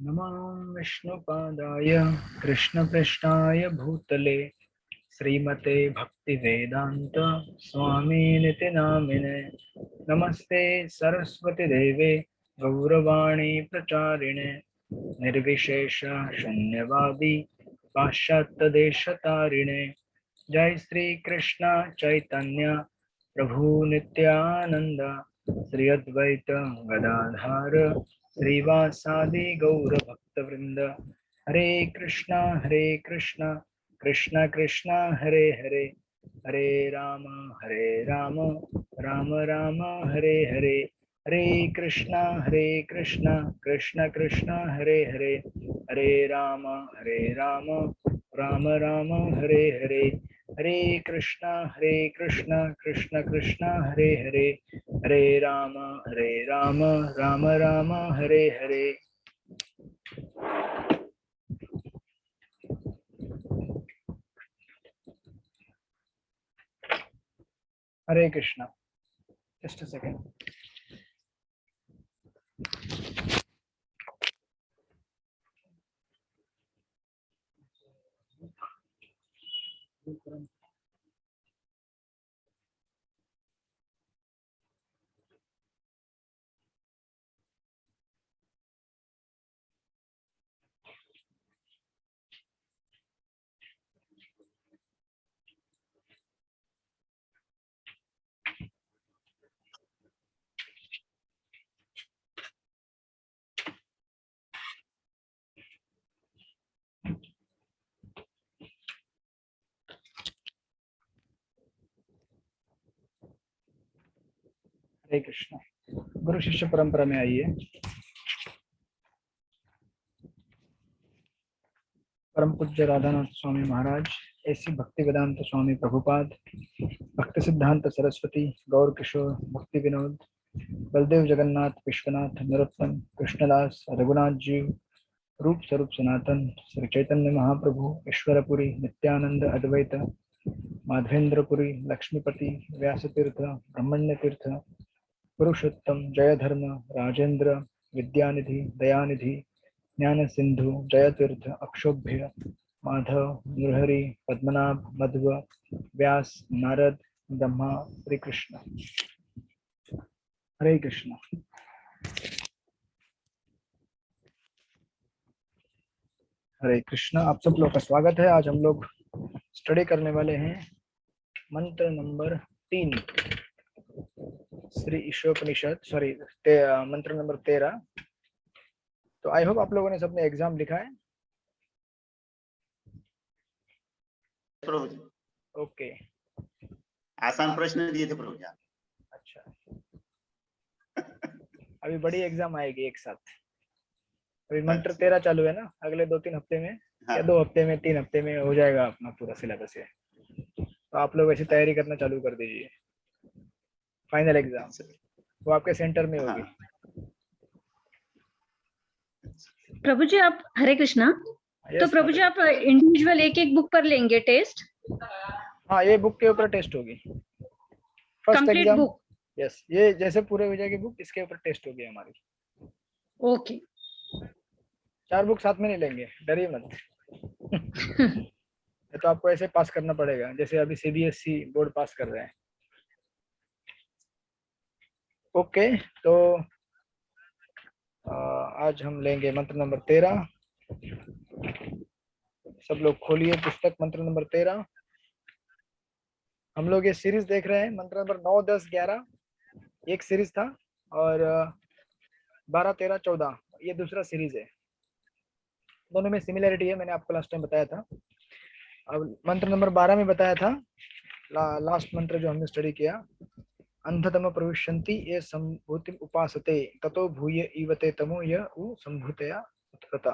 नमो विष्णुपादाय कृष्णपृष्ठाय भूतले श्रीमते भक्तिवेदांत स्वामिनिति नामिने। नमस्ते सरस्वती देवे गौरवाणी प्रचारिणे निर्विशेष शून्यवादी पाश्चात्यदेशतारिणे। जय श्री कृष्ण चैतन्य प्रभु नित्यानंद श्री अद्वैत गदाधर श्रीवासादि गौर भक्तवृंद। Hare Krishna Krishna Krishna Hare Hare, Hare Rama Rama Rama Hare Hare. Hare Krishna Krishna Krishna Hare Hare, Hare Rama Rama Rama Hare Hare. Hare Krishna Krishna Krishna Hare Hare, Hare Rama Rama Rama Hare Hare. Hare Krishna. Just a second. Hare Krishna. गुरु शिष्य परंपरा में आइए। परम पूज्य राधानाथ स्वामी महाराज, ऐसी भक्ति वेदांत स्वामी प्रभुपाद, भक्ति सिद्धांत सरस्वती, गौर किशोर, भक्ति विनोद, बलदेव जगन्नाथ, विश्वनाथ, नरोत्तम, कृष्णदास, रघुनाथ जीव, रूप स्वरूप सनातन, श्री चैतन्य महाप्रभु, ईश्वरपुरी, नित्यानंद अद्वैत, माधवेंद्रपुरी, लक्ष्मीपति, व्यासतीर्थ, ब्रह्मण्य तीर्थ, पुरुषोत्तम, जयधर्म, राजेंद्र, विद्यानिधि, दयानिधि, ज्ञान सिंधु, जयतीर्थ, अक्षोभ्य, माधव, मुरहरि, पद्मनाभ, मध्व, व्यास, नारद, ब्रह्मा, श्री कृष्ण। हरे कृष्ण। हरे कृष्ण। आप सब लोग का स्वागत है। आज हम लोग स्टडी करने वाले हैं मंत्र नंबर 3 श्री ईशोपनिषद, मंत्र नंबर 13। तो आई होप आप लोगों ने सबने एग्जाम लिखा है। प्रभु जी ओके। आसान प्रश्न दिए थे प्रभु जी। अच्छा, अभी बड़ी एग्जाम आएगी एक साथ। अभी मंत्र 13 चालू है ना, अगले 2-3 हफ्ते में, हाँ। या 2 हफ्ते में, 3 हफ्ते में हो जाएगा अपना पूरा सिलेबस है। तो आप लोग ऐसी तैयारी करना चालू कर दीजिए। फाइनल एग्जाम वो आपके सेंटर में होगी। प्रभु जी आप, हरे कृष्णा। तो प्रभु जी आप इंडिविजुअल एक एक बुक पर लेंगे टेस्ट? हाँ, ये बुक के ऊपर टेस्ट होगी। First exam book? यस, ये जैसे पूरे हो जाएगी बुक, इसके ऊपर टेस्ट होगी हमारी। ओके। 4 बुक साथ में नहीं लेंगे, डरिए मत। तो आपको ऐसे पास करना पड़ेगा जैसे अभी सीबीएसई बोर्ड पास कर रहे हैं। ओके, तो आज हम लेंगे मंत्र नंबर 13। सब लोग खोलिए पुस्तक, मंत्र नंबर 13। हम लोग ये सीरीज देख रहे हैं, मंत्र नंबर 9, 10, 11 एक सीरीज था, और 12, 13, 14 ये दूसरा सीरीज है। दोनों में सिमिलरिटी है, मैंने आपको लास्ट टाइम बताया था। अब मंत्र नंबर 12 में बताया था, लास्ट मंत्र जो हमने स्टडी किया, अंधतम प्रविशन्ति ये संभूति उपासते ततो भूय ईवते तमो य उ संभूतया उत्कृता।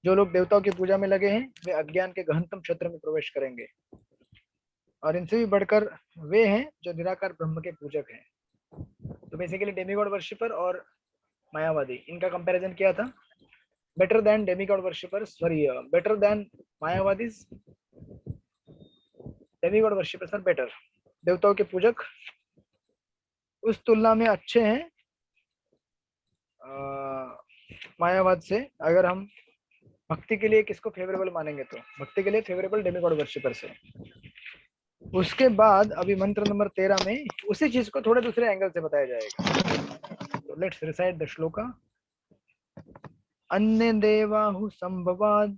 जो लोग देवताओं की पूजा में लगे हैं वे अज्ञान के गहनतम क्षेत्र में प्रवेश करेंगे, और इनसे भी बढ़कर वे हैं जो निराकार ब्रह्म के पूजक हैं। तो बेसिकली डेमीगॉड वर्शिपर और मायावादी, इनका कंपैरिजन किया था। Better than demigod worshipper, sorry, better than Mayavadis, demigod worshippers are better. देवताओं के पूजक उस तुलना में अच्छे हैं मायावाद से अगर हम भक्ति के लिए किसको फेवरेबल मानेंगे, तो भक्ति के लिए फेवरेबल डेमिगॉड वर्शिपर से। उसके बाद अभी मंत्र नंबर 13 में उसी चीज को थोड़े दूसरे एंगल से बताया जाएगा। तो लेट्स रिसाइट द श्लोका। अन्य देवाहु संभवाद,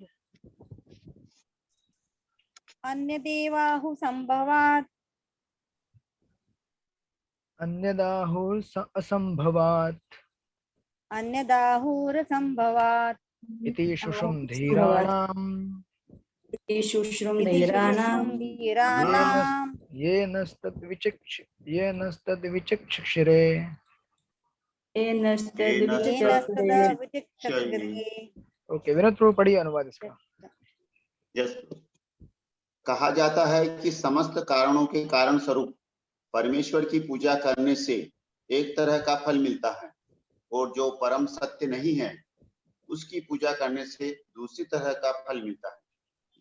अन्य देवाहु संभवात्, अन्यदाहुर असंभवात, अन्यदाहुर संभवात् इति शुश्रुम धीराणाम शुश्रुम इति धीराणाम शुश्रुम धीराणाम् ये नस्तद विचक्षिरे। येनस्तदा विचक्षते। ओके, विनोद प्रभु पढ़िए अनुवाद इसका। यस, कहा जाता है कि समस्त कारणों के कारण स्वरूप परमेश्वर की पूजा करने से एक तरह का फल मिलता है, और जो परम सत्य नहीं है उसकी पूजा करने से दूसरी तरह का फल मिलता है।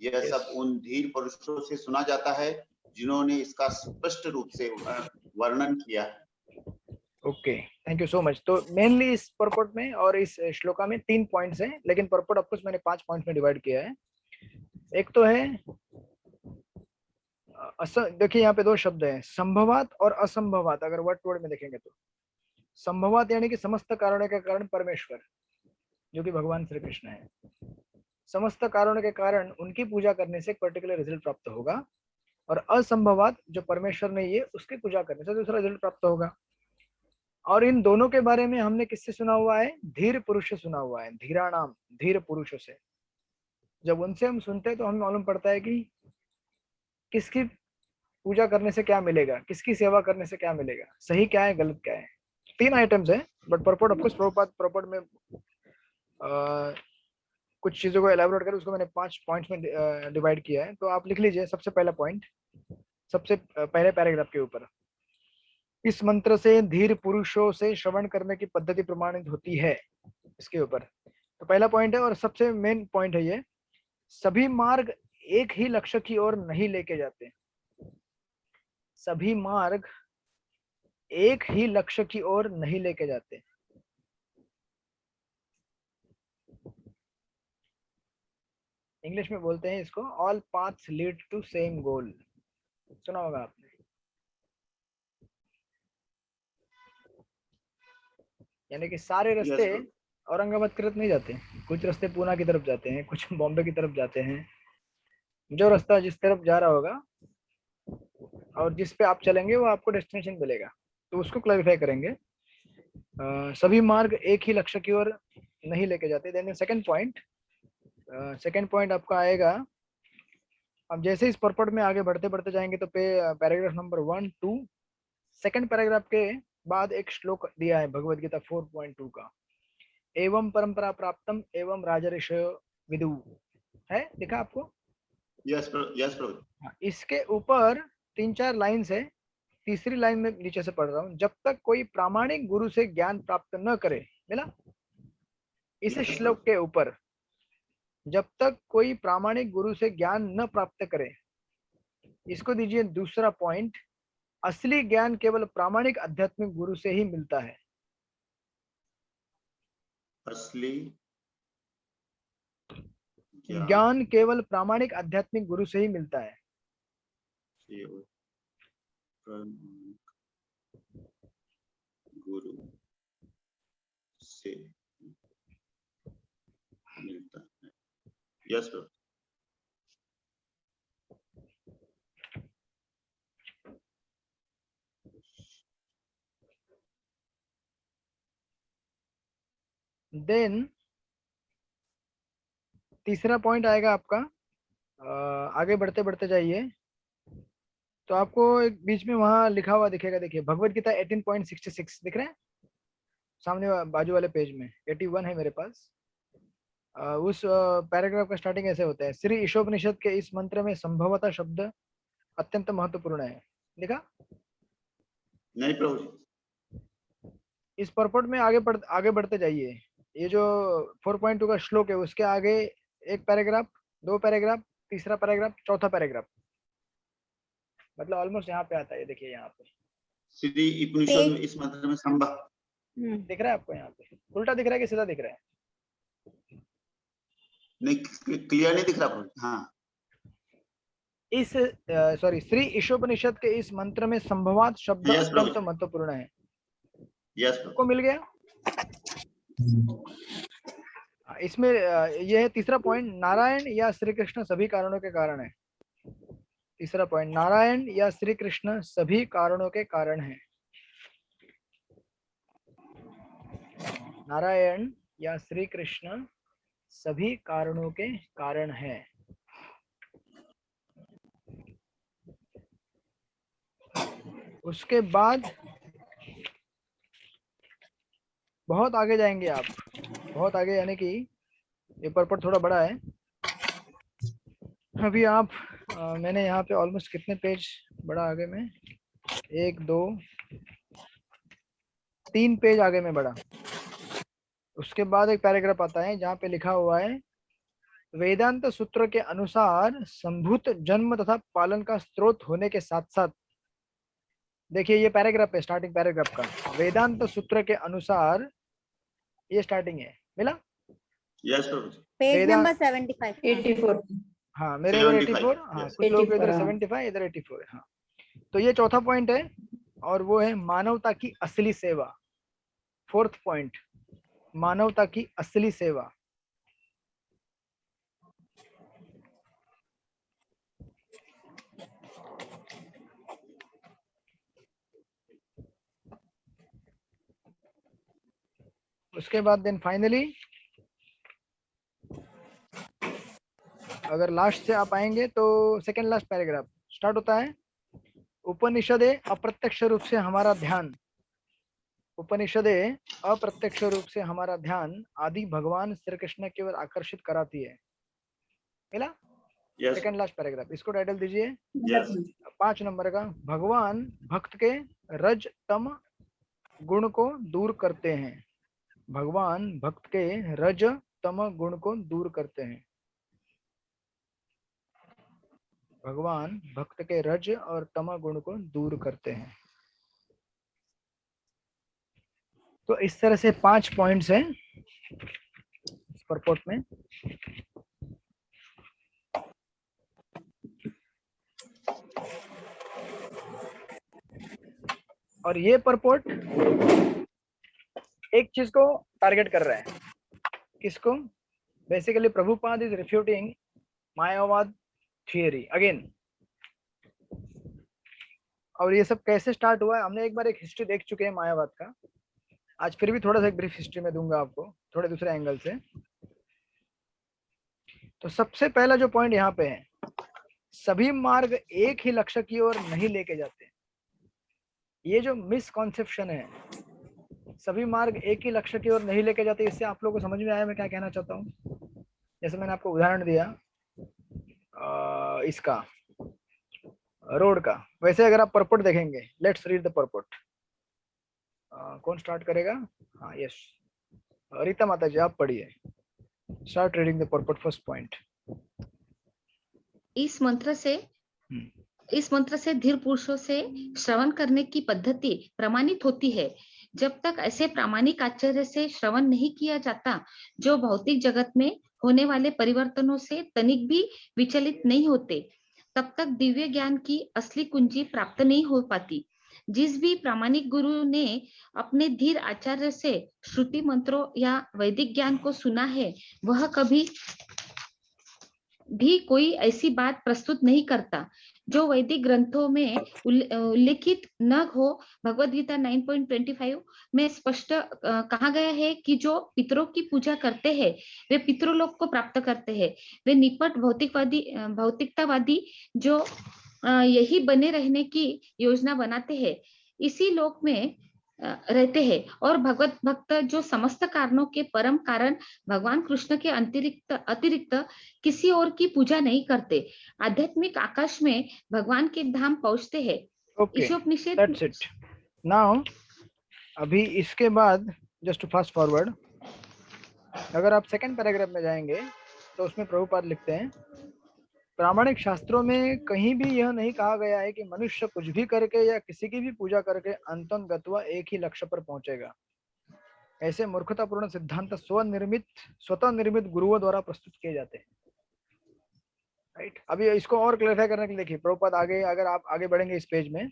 यह सब उन धीर पुरुषों से सुना जाता है जिन्होंने इसका स्पष्ट रूप से वर्णन किया है। Okay, thank you so much. तो मेनली इस परपट में और इस श्लोका में 3 पॉइंट्स हैं, लेकिन परपट ऑफ कोर्स मैंने 5 पॉइंट्स में डिवाइड किया है। एक तो है देखिए यहाँ पे 2 शब्द हैं, संभवात और असंभवात। अगर वर्ड टू वर्ड में देखेंगे तो संभवात यानी कि समस्त कारणों के कारण परमेश्वर, जो कि भगवान श्री कृष्ण है, समस्त कारणों के कारण उनकी पूजा करने से एक पर्टिकुलर रिजल्ट प्राप्त होगा। और असंभवात जो परमेश्वर नहीं है उसकी पूजा करने से दूसरा रिजल्ट प्राप्त होगा। और इन दोनों के बारे में हमने किससे सुना हुआ है? धीर पुरुष से सुना हुआ है, धीराणाम, धीर पुरुषों से। जब उनसे हम सुनते हैं तो हमें मालूम पड़ता है कि किसकी पूजा करने से क्या मिलेगा, किसकी सेवा करने से क्या मिलेगा, सही क्या है गलत क्या है। 3 आइटम्स है, बट परपोर्ट ऑफ कोर्स प्रॉपर्ट में कुछ चीजों को एलैबोरेट कर उसको मैंने 5 पॉइंट्स में डिवाइड किया है। तो आप लिख लीजिए सबसे पहला पॉइंट, सबसे पहले पैराग्राफ के ऊपर, इस मंत्र से धीर पुरुषों से श्रवण करने की पद्धति प्रमाणित होती है, इसके ऊपर। तो पहला पॉइंट है और सबसे मेन पॉइंट है ये, सभी मार्ग एक ही लक्ष्य की ओर नहीं लेके जाते। सभी मार्ग एक ही लक्ष्य की ओर नहीं लेके जाते। इंग्लिश में बोलते हैं इसको all paths lead to same goal. सुना होगा आपने। यानी कि सारे रास्ते औरंगाबाद की तरफ नहीं जाते, कुछ रास्ते पूना की तरफ जाते हैं, कुछ बॉम्बे की तरफ जाते हैं। जो रास्ता जिस तरफ जा रहा होगा और जिस पे आप चलेंगे वो आपको डेस्टिनेशन मिलेगा, तो उसको क्लैरिफाई करेंगे। सभी मार्ग एक ही लक्ष्य की ओर नहीं लेके जाते। देन सेकंड पॉइंट आपका आएगा, अब जैसे इस परपट में आगे बढ़ते बढ़ते जाएंगे तो पैराग्राफ नंबर 1, 2, सेकंड पैराग्राफ के बाद एक श्लोक दिया है भगवद गीता 4.2 का, एवं परंपरा प्राप्तम एवं राजर्षयो विदु, है दिखा आपको? यस प्रभु। इसके ऊपर 3-4 लाइन्स है। तीसरी लाइन में नीचे से पढ़ रहा हूँ, जब तक कोई प्रामाणिक गुरु से ज्ञान प्राप्त न करे, मिला? इस श्लोक के ऊपर, जब तक कोई प्रामाणिक गुरु से ज्ञान न प्राप्त करे, इसको दीजिए दूसरा पॉइंट, असली ज्ञान केवल प्रामाणिक आध्यात्मिक गुरु से ही मिलता है। असली ज्ञान केवल प्रामाणिक आध्यात्मिक गुरु से ही मिलता है। गुरु से मिलता है। यस प्रभु। देन तीसरा पॉइंट आएगा आपका, आगे बढ़ते बढ़ते जाइए तो आपको एक बीच में वहां लिखा हुआ दिखेगा, देखिए भगवद गीता 18.66 दिख रहा है सामने बाजू वाले पेज में, 81 है मेरे पास। उस पैराग्राफ का स्टार्टिंग ऐसे होता है, श्री ईशोपनिषद के इस मंत्र में संभवतः शब्द अत्यंत महत्वपूर्ण है। देखा? नहीं प्रभु। इस परपट में आगे बढ़ते जाइए, ये जो 4.2 का श्लोक है उसके आगे एक पैराग्राफ, 2 पैराग्राफ, तीसरा पैराग्राफ, चौथा पैराग्राफ, मतलब ऑलमोस्ट यहाँ पे आता है। देखिए यहाँ पे श्री उपनिषद में इस मंत्र में संभव दिख रहा है आपको, यहाँ पे उल्टा दिख रहा है कि सीधा दिख रहा है? नहीं, क्लियर नहीं दिख रहा प्रभु। हाँ, इस सॉरी, श्री ईशोपनिषद के इस मंत्र में संभवात शब्द Yes, प्रभु। अत्यंत महत्वपूर्ण है। यस को प्रभु। मिल गया? इसमें यह है तीसरा पॉइंट, नारायण या श्री कृष्ण सभी कारणों के कारण है। तीसरा पॉइंट, नारायण या श्री कृष्ण सभी कारणों के कारण है। नारायण या श्री कृष्ण सभी कारणों के कारण है। उसके बाद बहुत आगे जाएंगे आप, बहुत आगे, यानी कि ये पर्पट थोड़ा बड़ा है। अभी आप मैंने यहाँ पे ऑलमोस्ट कितने पेज बड़ा आगे में, 1 2 3 पेज आगे में बढ़ा। उसके बाद एक पैराग्राफ आता है जहाँ पे लिखा हुआ है, वेदांत सूत्र के अनुसार संभूत जन्म तथा पालन का स्रोत होने के साथ साथ, देखिए ये पैराग्राफ है, स्टार्टिंग पैराग्राफ का, वेदांत सूत्र के अनुसार, ये स्टार्टिंग है, मिला? यस प्रभु। पेज वेदांत- नंबर 75। 84 हाँ, मेरे इधर 84, हाँ yes. कुछ लोग इधर 84, हाँ। 75, इधर 84 है। हाँ, तो ये चौथा पॉइंट है और वो है मानवता की असली सेवा। फोर्थ पॉइंट, मानवता की असली सेवा। उसके बाद देन फाइनली अगर लास्ट से आप आएंगे तो सेकेंड लास्ट पैराग्राफ स्टार्ट होता है, उपनिषदे अप्रत्यक्ष रूप से हमारा ध्यान, उपनिषदे अप्रत्यक्ष रूप से हमारा ध्यान आदि भगवान श्री कृष्ण की ओर आकर्षित कराती है। मिला? यस सेकेंड लास्ट पैराग्राफ, इसको टाइटल दीजिए यस 5 नंबर का, भगवान भक्त के रज तम गुण को दूर करते हैं। भगवान भक्त के रज तम गुण को दूर करते हैं। भगवान भक्त के रज और तम गुण को दूर करते हैं। तो इस तरह से 5 पॉइंट्स हैं इस परपोर्ट में। और ये परपोर्ट एक चीज को टारगेट कर रहा है, किसको? Basically Prabhupada is refuting Mayavada theory again. और ये सब कैसे स्टार्ट हुआ है, हमने एक बार एक हिस्ट्री देख चुके हैं मायावाद का, आज फिर भी थोड़ा सा एक ब्रीफ हिस्ट्री में दूंगा आपको थोड़े दूसरे एंगल से। तो सबसे पहला जो पॉइंट यहाँ पे है, सभी मार्ग एक ही लक्ष्य की ओर नहीं लेके जाते। ये जो मिसकॉन्सेप्शन है, सभी मार्ग एक ही लक्ष्य की ओर नहीं लेके जाते, इससे आप लोगों को समझ में आया मैं क्या कहना चाहता हूँ? जैसे मैंने आपको उदाहरण दिया इसका रोड का, वैसे अगर आप परपोर्ट देखेंगे, लेट्स रीड द परपोर्ट। कौन स्टार्ट करेगा? हाँ यस, रीता माता जी आप पढ़िए, start reading the purport, first point. इस मंत्र से धीर पुरुषों से श्रवण करने की पद्धति प्रमाणित होती है। जब तक ऐसे प्रामाणिक आचार्य से श्रवण नहीं किया जाता, जो भौतिक जगत में होने वाले परिवर्तनों से तनिक भी विचलित नहीं होते, तब तक दिव्य ज्ञान की असली कुंजी प्राप्त नहीं हो पाती। जिस भी प्रामाणिक गुरु ने अपने धीर आचार्य से श्रुति मंत्रों या वैदिक ज्ञान को सुना है, वह कभी भी कोई ऐसी बात प्रस्तुत नहीं करता जो वैदिक ग्रंथों में उल्लेखित न हो। भगवद गीता 9.25 में स्पष्ट कहा गया है कि जो पितरों की पूजा करते हैं वे पितृलोक को प्राप्त करते हैं। वे निपट भौतिकतावादी जो यही बने रहने की योजना बनाते हैं, इसी लोक में रहते हैं। और भगवत भक्त जो समस्त कारणों के परम कारण भगवान कृष्ण के अतिरिक्त किसी और की पूजा नहीं करते, आध्यात्मिक आकाश में भगवान के धाम पहुंचते हैं। Okay, that's it. नाउ अभी इसके बाद जस्ट टू फास्ट फॉरवर्ड, अगर आप सेकंड पैराग्राफ में जाएंगे तो उसमें प्रभुपाद लिखते हैं, प्रामाणिक शास्त्रों में कहीं भी यह नहीं कहा गया है कि मनुष्य कुछ भी करके या किसी की भी पूजा करके अंततः एक ही लक्ष्य पर पहुंचेगा। ऐसे मूर्खतापूर्ण सिद्धांत स्वतः निर्मित गुरुओं द्वारा प्रस्तुत किए जाते हैं। राइट, अभी इसको और क्लैरिफाई करने के लिए देखिए प्रभुपाद आगे, अगर आप आगे बढ़ेंगे इस पेज में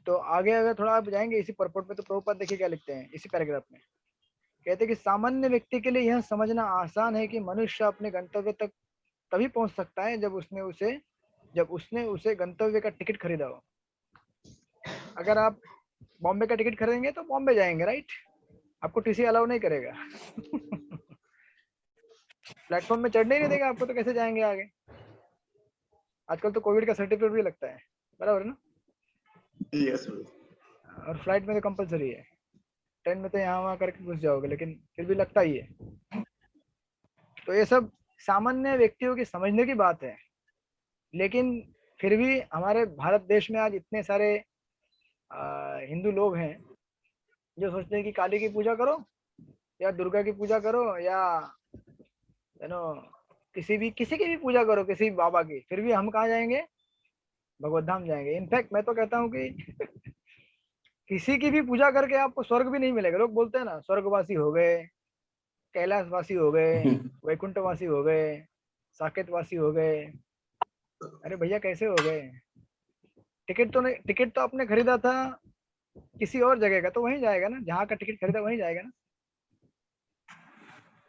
तो आगे अगर थोड़ा आप जाएंगे इसी परपोर्ट में, तो प्रभुपाद देखिए क्या लिखते हैं इसी पैराग्राफ में। कहते हैं कि सामान्य व्यक्ति के लिए यह समझना आसान है कि मनुष्य अपने गंतव्य तक तभी पहुंच सकता है जब उसने उसे गंतव्य का टिकट खरीदा हो। अगर आप बॉम्बे का टिकट खरीदेंगे तो बॉम्बे जाएंगे, राइट, आपको टीसी अलाउ नहीं करेगा। प्लेटफॉर्म में चढ़ने ही नहीं देगा आपको, तो कैसे जाएंगे आगे। आजकल तो कोविड का सर्टिफिकेट भी लगता है, बराबर है ना। यस और फ्लाइट में तो कंपलसरी है, ट्रेन में तो यहाँ वहाँ करके घुस जाओगे, लेकिन फिर भी लगता ही है। तो ये सब सामान्य व्यक्तियों की समझने की बात है, लेकिन फिर भी हमारे भारत देश में आज इतने सारे हिंदू लोग हैं जो सोचते हैं कि काली की पूजा करो या दुर्गा की पूजा करो या किसी की भी पूजा करो, किसी भी बाबा की, फिर भी हम कहाँ जाएंगे, भगवत धाम जाएंगे। इनफैक्ट मैं तो कहता हूँ कि किसी की भी पूजा करके आपको स्वर्ग भी नहीं मिलेगा। लोग बोलते हैं ना स्वर्गवासी हो गए, कैलाशवासी हो गए, वैकुंठवासी हो गए, साकेतवासी हो गए। अरे भैया कैसे हो गए, टिकट तो आपने खरीदा था किसी और जगह का, तो वहीं जाएगा ना, जहाँ का टिकट खरीदा वहीं जाएगा ना।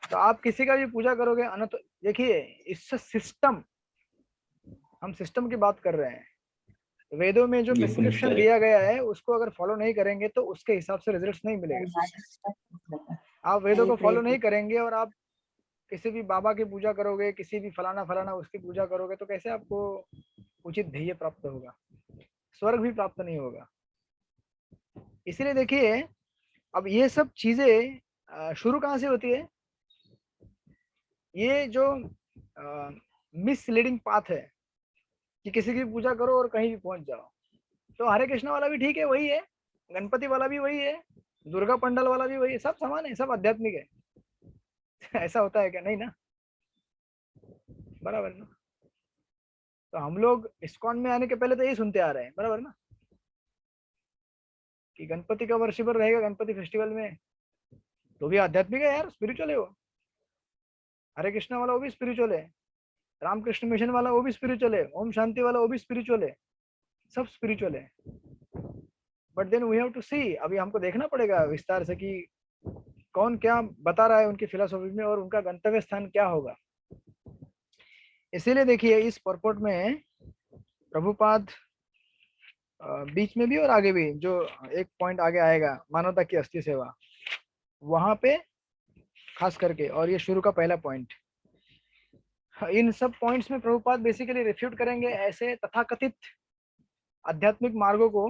तो आप किसी का भी पूजा करोगे अनंत, देखिए इससे सिस्टम, हम सिस्टम की बात कर रहे हैं। वेदों में जो प्रिस्क्रिप्शन दिया गया है उसको अगर फॉलो नहीं करेंगे तो उसके हिसाब से रिजल्ट्स नहीं मिलेगा। आप वेदों को फॉलो नहीं करेंगे और आप किसी भी बाबा की पूजा करोगे, किसी भी फलाना फलाना उसकी पूजा करोगे, तो कैसे आपको उचित ध्येय प्राप्त होगा, स्वर्ग भी प्राप्त नहीं होगा। इसीलिए देखिए अब ये सब चीजें शुरू कहाँ से होती है, ये जो मिसलीडिंग पाथ है कि किसी की पूजा करो और कहीं भी पहुंच जाओ। तो हरे कृष्णा वाला भी ठीक है, वही है, गणपति वाला भी वही है, दुर्गा पंडाल वाला भी वही है, सब समान है, सब आध्यात्मिक है। ऐसा होता है क्या, नहीं ना, बराबर ना। तो हम लोग इस्कॉन में आने के पहले तो यही सुनते आ रहे हैं, बराबर ना, कि गणपति का वर्षिपर रहेगा गणपति फेस्टिवल में, तो भी आध्यात्मिक है यार, स्पिरिचुअल है वो। हरे कृष्णा वाला वो भी स्पिरिचुअल है, रामकृष्ण मिशन वाला वो भी स्पिरिचुअल है, ओम शांति वाला वो भी स्पिरिचुअल है, सब स्पिरिचुअल है। But then we have to see, अभी हमको देखना पड़ेगा विस्तार से कि कौन क्या बता रहा है उनकी फिलोसॉफी में और उनका गंतव्य स्थान क्या होगा। इसीलिए देखिए इस परपोर्ट में प्रभुपाद बीच में भी और आगे भी जो एक पॉइंट आगे आएगा मानवता की अस्थि सेवा, वहां पे खास करके, और ये शुरू का पहला पॉइंट, इन सब पॉइंट्स में प्रभुपाद बेसिकली रिफ्यूट करेंगे ऐसे तथाकथित आध्यात्मिक मार्गों को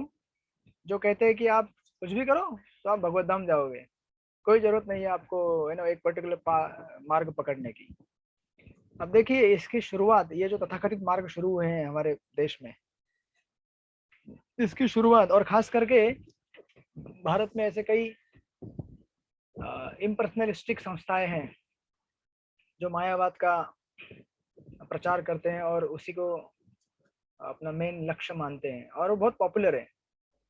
जो कहते हैं कि आप कुछ भी करो तो आप भगवत धाम जाओगे, कोई जरूरत नहीं है आपको एक पर्टिकुलर मार्ग पकड़ने की। अब देखिए इसकी शुरुआत, ये जो तथाकथित मार्ग शुरू हुए हैं हमारे देश में, इसकी शुरुआत, और खास करके भारत में ऐसे कई इम्पर्सनलिस्टिक संस्थाएं हैं जो मायावाद का प्रचार करते हैं और उसी को अपना मेन लक्ष्य मानते हैं, और वो बहुत पॉपुलर है।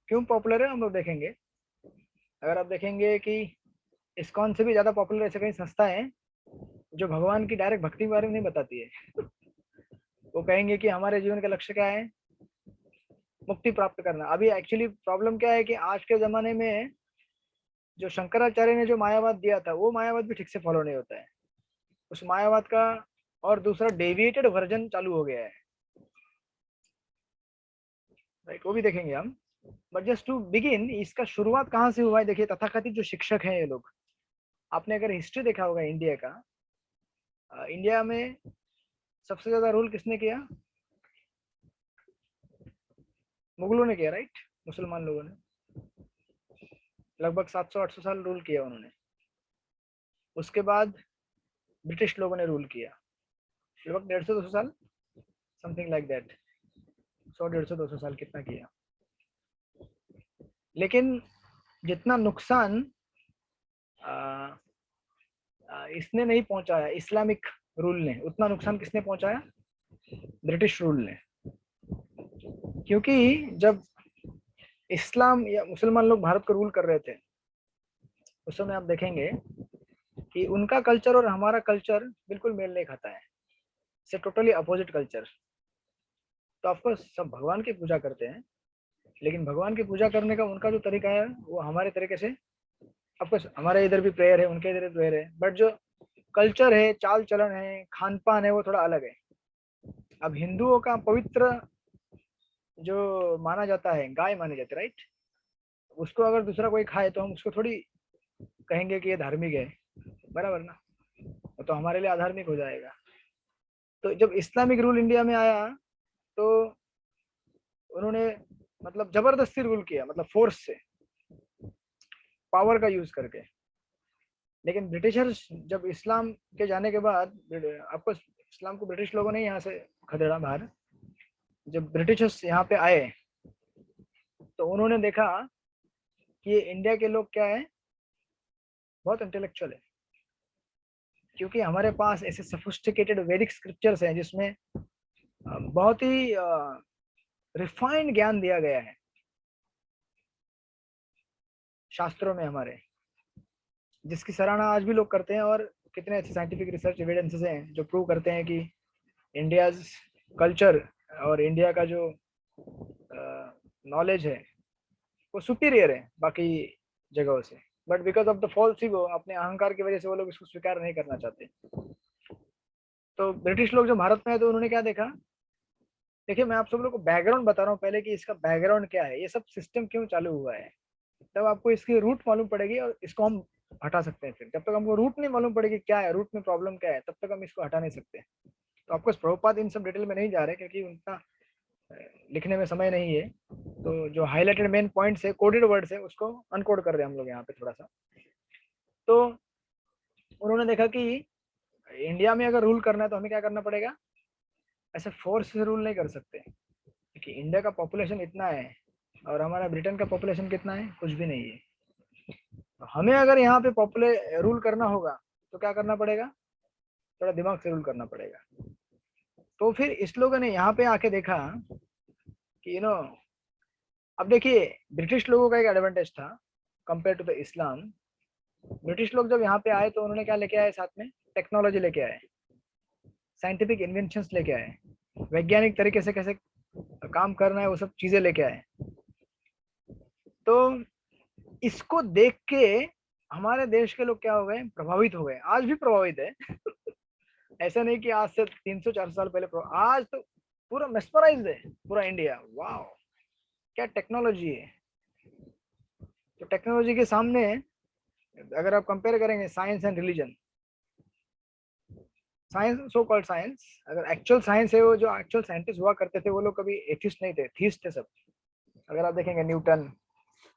क्यों पॉपुलर है हम लोग देखेंगे। अगर आप देखेंगे कि इस्कॉन से भी ज्यादा पॉपुलर ऐसे कई संस्थाएं हैं जो भगवान की डायरेक्ट भक्ति के बारे में नहीं बताती है। वो कहेंगे कि हमारे जीवन का लक्ष्य क्या है, मुक्ति प्राप्त करना। अभी एक्चुअली प्रॉब्लम क्या है कि आज के जमाने में जो शंकराचार्य ने जो मायावाद दिया था वो मायावाद भी ठीक से फॉलो नहीं होता है, उस मायावाद का और दूसरा डेविएटेड वर्जन चालू हो गया है, राइट, वो भी देखेंगे हम। बट जस्ट टू बिगिन, इसका शुरुआत कहाँ से हुआ है, देखिए तथाकथित जो शिक्षक हैं ये लोग, आपने अगर हिस्ट्री देखा होगा इंडिया का, इंडिया में सबसे ज्यादा रूल किसने किया, मुगलों ने किया, राइट, मुसलमान लोगों ने लगभग 700-800 साल रूल किया उन्होंने। उसके बाद ब्रिटिश लोगों ने रूल किया लगभग 150-200 साल, समथिंग लाइक दैट, 100-150-200 साल कितना किया। लेकिन जितना नुकसान इसने नहीं पहुंचाया इस्लामिक रूल ने, उतना नुकसान किसने पहुंचाया, ब्रिटिश रूल ने। क्योंकि जब इस्लाम या मुसलमान लोग भारत को रूल कर रहे थे उस समय आप देखेंगे कि उनका कल्चर और हमारा कल्चर बिल्कुल मेल नहीं खाता है, से टोटली अपोजिट कल्चर। तो ऑफकोर्स सब भगवान की पूजा करते हैं, लेकिन भगवान की पूजा करने का उनका जो तरीका है वो हमारे तरीके से, ऑफकोर्स हमारे इधर भी प्रेयर है, उनके इधर भी प्रेयर है, बट जो कल्चर है, चाल चलन है, खान पान है, वो थोड़ा अलग है। अब हिंदुओं का पवित्र जो माना जाता है, गाय मानी जाती है, राइट? उसको अगर दूसरा कोई खाए तो हम उसको थोड़ी कहेंगे कि ये धार्मिक है, बराबर ना? तो हमारे लिए अधार्मिक हो जाएगा। तो जब इस्लामिक रूल इंडिया में आया तो उन्होंने मतलब जबरदस्ती रूल किया, मतलब फोर्स से, पावर का यूज करके। लेकिन ब्रिटिशर्स जब इस्लाम के जाने के बाद, आपको इस्लाम को ब्रिटिश लोगों ने यहाँ से खदेड़ा बाहर। जब ब्रिटिशर्स यहाँ पे आए तो उन्होंने देखा कि इंडिया के लोग क्या है, बहुत इंटेलेक्चुअल है, क्योंकि हमारे पास ऐसे सोफिस्टिकेटेड वैदिक स्क्रिप्चर्स हैं जिसमें बहुत ही रिफाइंड ज्ञान दिया गया है शास्त्रों में हमारे, जिसकी सराहना आज भी लोग करते हैं। और कितने अच्छे साइंटिफिक रिसर्च एविडेंसेस हैं जो प्रूव करते हैं कि इंडिया कल्चर और इंडिया का जो नॉलेज है वो सुपीरियर है बाकी जगहों से। But because of the false ego, अपने अहंकार की वजह से वो लोग इसको स्वीकार नहीं करना चाहते। तो ब्रिटिश लोग जो भारत में आए तो उन्होंने क्या देखा, देखिए मैं आप सब लोग को बैकग्राउंड बता रहा हूँ पहले कि इसका बैकग्राउंड क्या है, ये सब सिस्टम क्यों चालू हुआ है, तब आपको इसकी रूट मालूम पड़ेगी और इसको हम हटा सकते हैं। फिर जब तक हमको रूट नहीं मालूम पड़ेगी क्या है, रूट में प्रॉब्लम क्या है, तब तक हम इसको हटा नहीं सकते। तो आपको प्रभुपाद इन सब डिटेल में नहीं जा रहे क्योंकि उनका लिखने में समय नहीं है। तो जो हाईलाइटेड मेन पॉइंट्स है, कोडेड वर्ड्स है, उसको अनकोड कर रहे हैं हम लोग यहाँ पे थोड़ा सा। तो उन्होंने देखा कि इंडिया में अगर रूल करना है तो हमें क्या करना पड़ेगा, ऐसे फोर्स से रूल नहीं कर सकते, क्योंकि इंडिया का पॉपुलेशन इतना है और हमारा ब्रिटेन का पॉपुलेशन कितना है, कुछ भी नहीं है। तो हमें अगर यहाँ पे रूल करना होगा तो क्या करना पड़ेगा, थोड़ा दिमाग से रूल करना पड़ेगा। तो फिर इस लोगों ने यहाँ पे आके देखा कि अब देखिए ब्रिटिश लोगों का एक एडवांटेज था compare to the Islam. British लोग जब यहाँ पे आए तो उन्होंने क्या लेके आए, साथ में टेक्नोलॉजी लेके आए, साइंटिफिक इन्वेंशंस लेके आए, वैज्ञानिक तरीके से कैसे काम करना है वो सब चीजें लेके आए। तो इसको देख के हमारे देश के लोग क्या हो गए, प्रभावित हो गए, आज भी प्रभावित है ऐसा नहीं कि आज से 300-400 साल पहले, आज तो पूरा मेस्मराइज्ड है पूरा इंडिया। वाओ क्या टेक्नोलॉजी है। तो टेक्नोलॉजी के सामने अगर आप कंपेयर करेंगे science and religion, science so called science, अगर एक्चुअल साइंस है, वो जो एक्चुअल साइंटिस्ट हुआ करते थे वो लोग कभी एथिस्ट नहीं थे, थीस्ट थे सब। अगर आप देखेंगे न्यूटन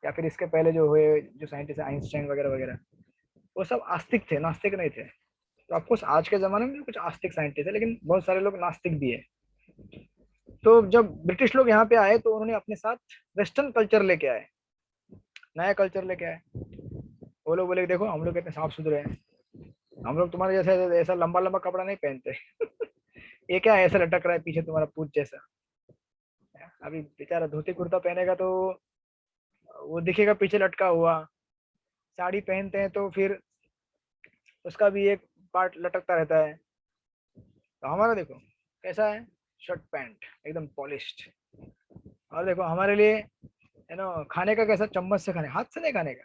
या फिर इसके पहले जो हुए जो साइंटिस्ट है आइंस्टाइन वगैरह वगैरह, वो सब आस्तिक थे, नास्तिक नहीं थे। तो ऑफकोर्स आज के ज़माने में कुछ आस्तिक साइंटिस्ट है, लेकिन बहुत सारे लोग नास्तिक भी है। तो जब ब्रिटिश लोग यहाँ पे आए तो उन्होंने अपने साथ वेस्टर्न कल्चर लेके आए, नया कल्चर लेके आए। वो लोग बोले देखो हम लोग कितने साफ सुथरे हैं, हम लोग तुम्हारे जैसे ऐसा लंबा लंबा कपड़ा नहीं पहनते ये क्या ऐसा लटक रहा है पीछे तुम्हारा पूछ जैसा। अभी बेचारा धोती कुर्ता पहनेगा तो वो दिखेगा पीछे लटका हुआ, साड़ी पहनते हैं तो फिर उसका भी एक पार्ट लटकता रहता है। तो हमारा देखो कैसा है, शर्ट पैंट एकदम पॉलिश्ड। और देखो हमारे लिए खाने का कैसा, चम्मच से खाने, हाथ से नहीं खाने का।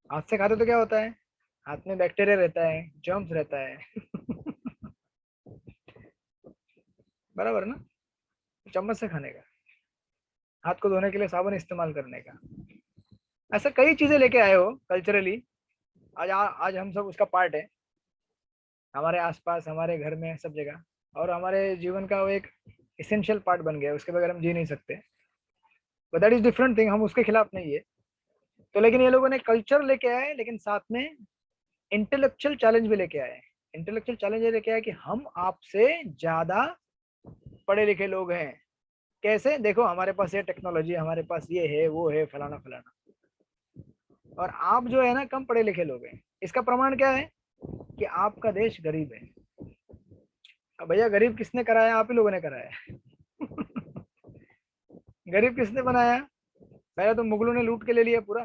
हाथ से खाते तो क्या होता है, हाथ में बैक्टीरिया रहता है, जर्म्स रहता है बराबर ना। चम्मच से खाने का, हाथ को धोने के लिए साबुन इस्तेमाल करने का, ऐसा कई चीजें लेके आए हो कल्चरली। आज हम सब उसका पार्ट है, हमारे आसपास, हमारे घर में, सब जगह, और हमारे जीवन का वो एक इसेंशियल पार्ट बन गया, उसके बगैर हम जी नहीं सकते। But that is different thing, हम उसके खिलाफ नहीं है। तो लेकिन ये लोगों ने कल्चर लेके आए, लेकिन साथ में इंटेलेक्चुअल चैलेंज भी लेके आए। इंटेलेक्चुअल चैलेंज ये लेके आए कि हम आपसे ज्यादा पढ़े लिखे लोग हैं। कैसे, देखो हमारे पास ये टेक्नोलॉजी, हमारे पास ये है, वो है, फलाना फलाना, और आप जो है ना कम पढ़े लिखे लोग हैं। इसका प्रमाण क्या है कि आपका देश गरीब है। अब भैया गरीब किसने कराया, आप ही लोगों ने कराया गरीब किसने बनाया, पहले तो मुगलों ने लूट के ले लिया पूरा,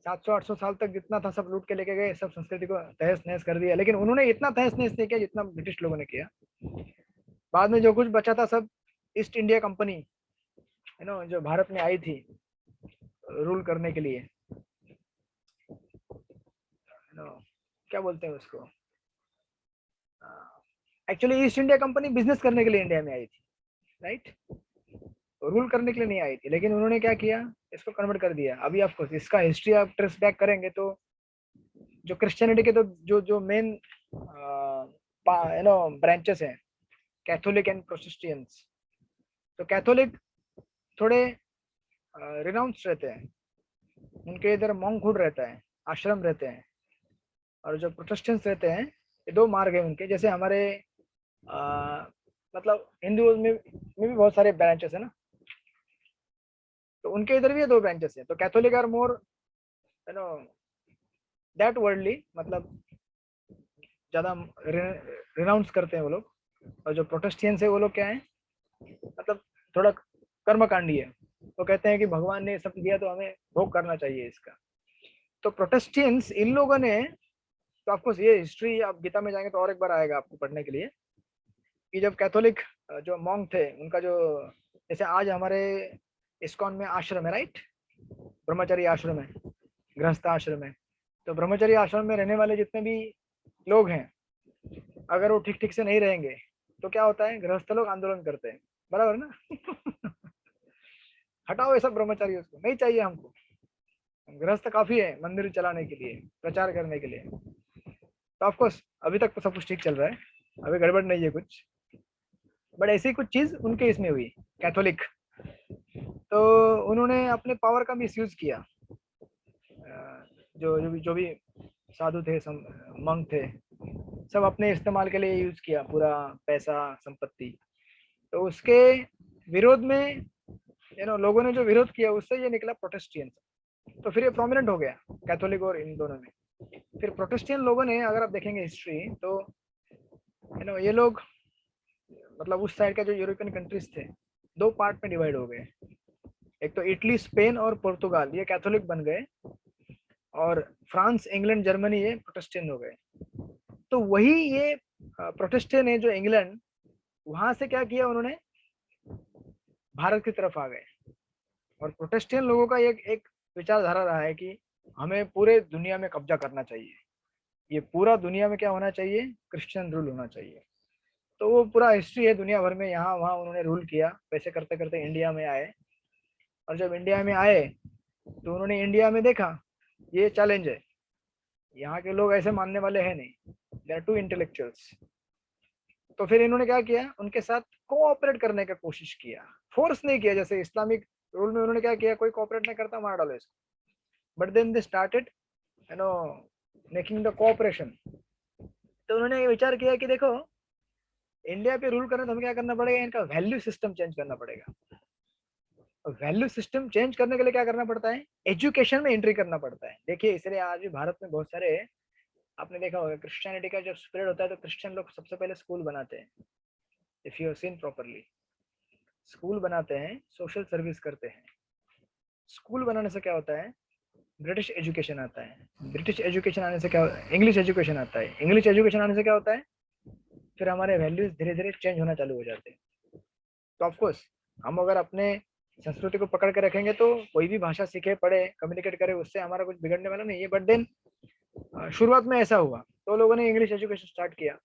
700-800 साल तक जितना था सब लूट के लेके गए, सब संस्कृति को तहस नहस कर दिया। लेकिन उन्होंने इतना तहस नहस नहीं किया जितना ब्रिटिश लोगों ने किया। बाद में जो कुछ बचा था सब ईस्ट इंडिया कंपनी जो भारत में आई थी रूल करने के लिए, क्या बोलते हैं उसको, actually east India company business करने के लिए इंडिया में आई थी, राइट, रूल करने के लिए नहीं आई थी। लेकिन उन्होंने क्या किया, इसको कन्वर्ट कर दिया। अभी आपको इसका हिस्ट्री आप ट्रेस बैक करेंगे तो जो क्रिश्चियनिटी के तो जो जो मेन ब्रांचेस हैं, कैथोलिक एंड प्रोटेस्टेंट्स, तो कैथोलिक थोड़े रिनाउंस रहते हैं, उनके इधर मॉन्कहुड रहता है, आश्रम रहते हैं। और जो प्रोटेस्टेंट्स रहते हैं, ये दो मार्ग है उनके, जैसे हमारे मतलब हिंदुओं में भी बहुत सारे ब्रांचेस है ना, तो उनके इधर भी दो ब्रांचेस है। तो Catholic are more that worldly, मतलब ज्यादा रिनाउंस करते हैं वो लोग। और जो प्रोटेस्टेंट्स है वो लोग क्या है, मतलब थोड़ा कर्मकांडी है, वो कहते हैं कि भगवान ने सब दिया तो हमें भोग करना चाहिए इसका। तो प्रोटेस्टेंट्स इन लोगों ने, तो आपको ये हिस्ट्री आप गीता में जाएंगे तो और एक बार आएगा आपको पढ़ने के लिए, कि जब कैथोलिक जो मॉन्क थे उनका जो, जैसे आज हमारे इस्कॉन में आश्रम है, राइट, ब्रह्मचर्य आश्रम है, गृहस्थ आश्रम है। तो ब्रह्मचर्य आश्रम में रहने वाले जितने भी लोग हैं, अगर वो ठीक ठीक से नहीं रहेंगे तो क्या होता है, गृहस्थ लोग आंदोलन करते हैं, बराबर ना हटाओ ये सब ब्रह्मचारी, उसको नहीं चाहिए हमको, गृहस्थ काफी है मंदिर चलाने के लिए, प्रचार करने के लिए। तो ऑफकोर्स अभी तक तो सब कुछ ठीक चल रहा है, अभी गड़बड़ नहीं है कुछ, बट ऐसी कुछ चीज उनके इसमें हुई कैथोलिक। तो उन्होंने अपने पावर का मिसयूज किया, जो भी साधु थे, मंक थे, सब अपने इस्तेमाल के लिए यूज किया पूरा पैसा संपत्ति। तो उसके विरोध में लोगों ने जो विरोध किया, उससे ये निकला प्रोटेस्टेंट। तो फिर ये प्रोमिनेंट हो गया कैथोलिक और इन दोनों में। फिर प्रोटेस्टेंट लोगों ने, अगर आप देखेंगे हिस्ट्री, तो ये लोग मतलब उस साइड का जो यूरोपियन कंट्रीज थे, दो पार्ट में डिवाइड हो गए। एक तो इटली, स्पेन और पुर्तगाल, ये कैथोलिक बन गए, और फ्रांस, इंग्लैंड, जर्मनी ये प्रोटेस्टेंट हो गए। तो वही ये प्रोटेस्टेंट है जो इंग्लैंड, वहां से क्या किया उन्होंने, भारत की तरफ आ गए। और प्रोटेस्टेंट लोगों का एक विचारधारा रहा है कि हमें पूरे दुनिया में कब्जा करना चाहिए, ये पूरा दुनिया में क्या होना चाहिए, क्रिश्चियन रूल होना चाहिए। तो वो पूरा हिस्ट्री है दुनिया भर में, यहाँ वहाँ उन्होंने रूल किया। वैसे करते करते इंडिया में आए, और जब इंडिया में आए तो उन्होंने इंडिया में देखा ये चैलेंज है, यहाँ के लोग ऐसे मानने वाले हैं नहीं, दे आर टू इंटेलेक्चुअल्स। तो फिर इन्होंने क्या किया, उनके साथ कोऑपरेट करने का कोशिश किया, फोर्स नहीं किया। जैसे इस्लामिक रूल में उन्होंने क्या किया, कोई कोऑपरेट नहीं करता मार डालो इसको, but then they started making the cooperation. तो उन्होंने ये विचार किया कि देखो, इंडिया पे रूल करना तो हमें क्या करना पड़ेगा, इनका वैल्यू सिस्टम चेंज करना पड़ेगा। वैल्यू सिस्टम चेंज करने के लिए क्या करना पड़ता है, एजुकेशन में एंट्री करना पड़ता है। देखिए, इसलिए आज भी भारत में बहुत सारे, आपने देखा होगा, क्रिश्चियनिटी का जब स्प्रेड होता है तो क्रिश्चियन लोग सबसे पहले स्कूल बनाते हैं। If you have seen properly, school बनाते हैं, सोशल सर्विस करते हैं। स्कूल बनाने से क्या होता है, ब्रिटिश एजुकेशन आता है। ब्रिटिश एजुकेशन आने से क्या, इंग्लिश एजुकेशन आता है। इंग्लिश एजुकेशन आने से क्या होता है, फिर हमारे वैल्यूज धीरे धीरे चेंज होना चालू हो जाते हैं। तो ऑफकोर्स हम अगर अपने संस्कृति को पकड़ के रखेंगे तो कोई भी भाषा सीखे, पढ़े, कम्युनिकेट करे, उससे हमारा कुछ बिगड़ने वाला नहीं है। बट देन शुरुआत में ऐसा हुआ, तो लोगों ने इंग्लिश एजुकेशन स्टार्ट किया,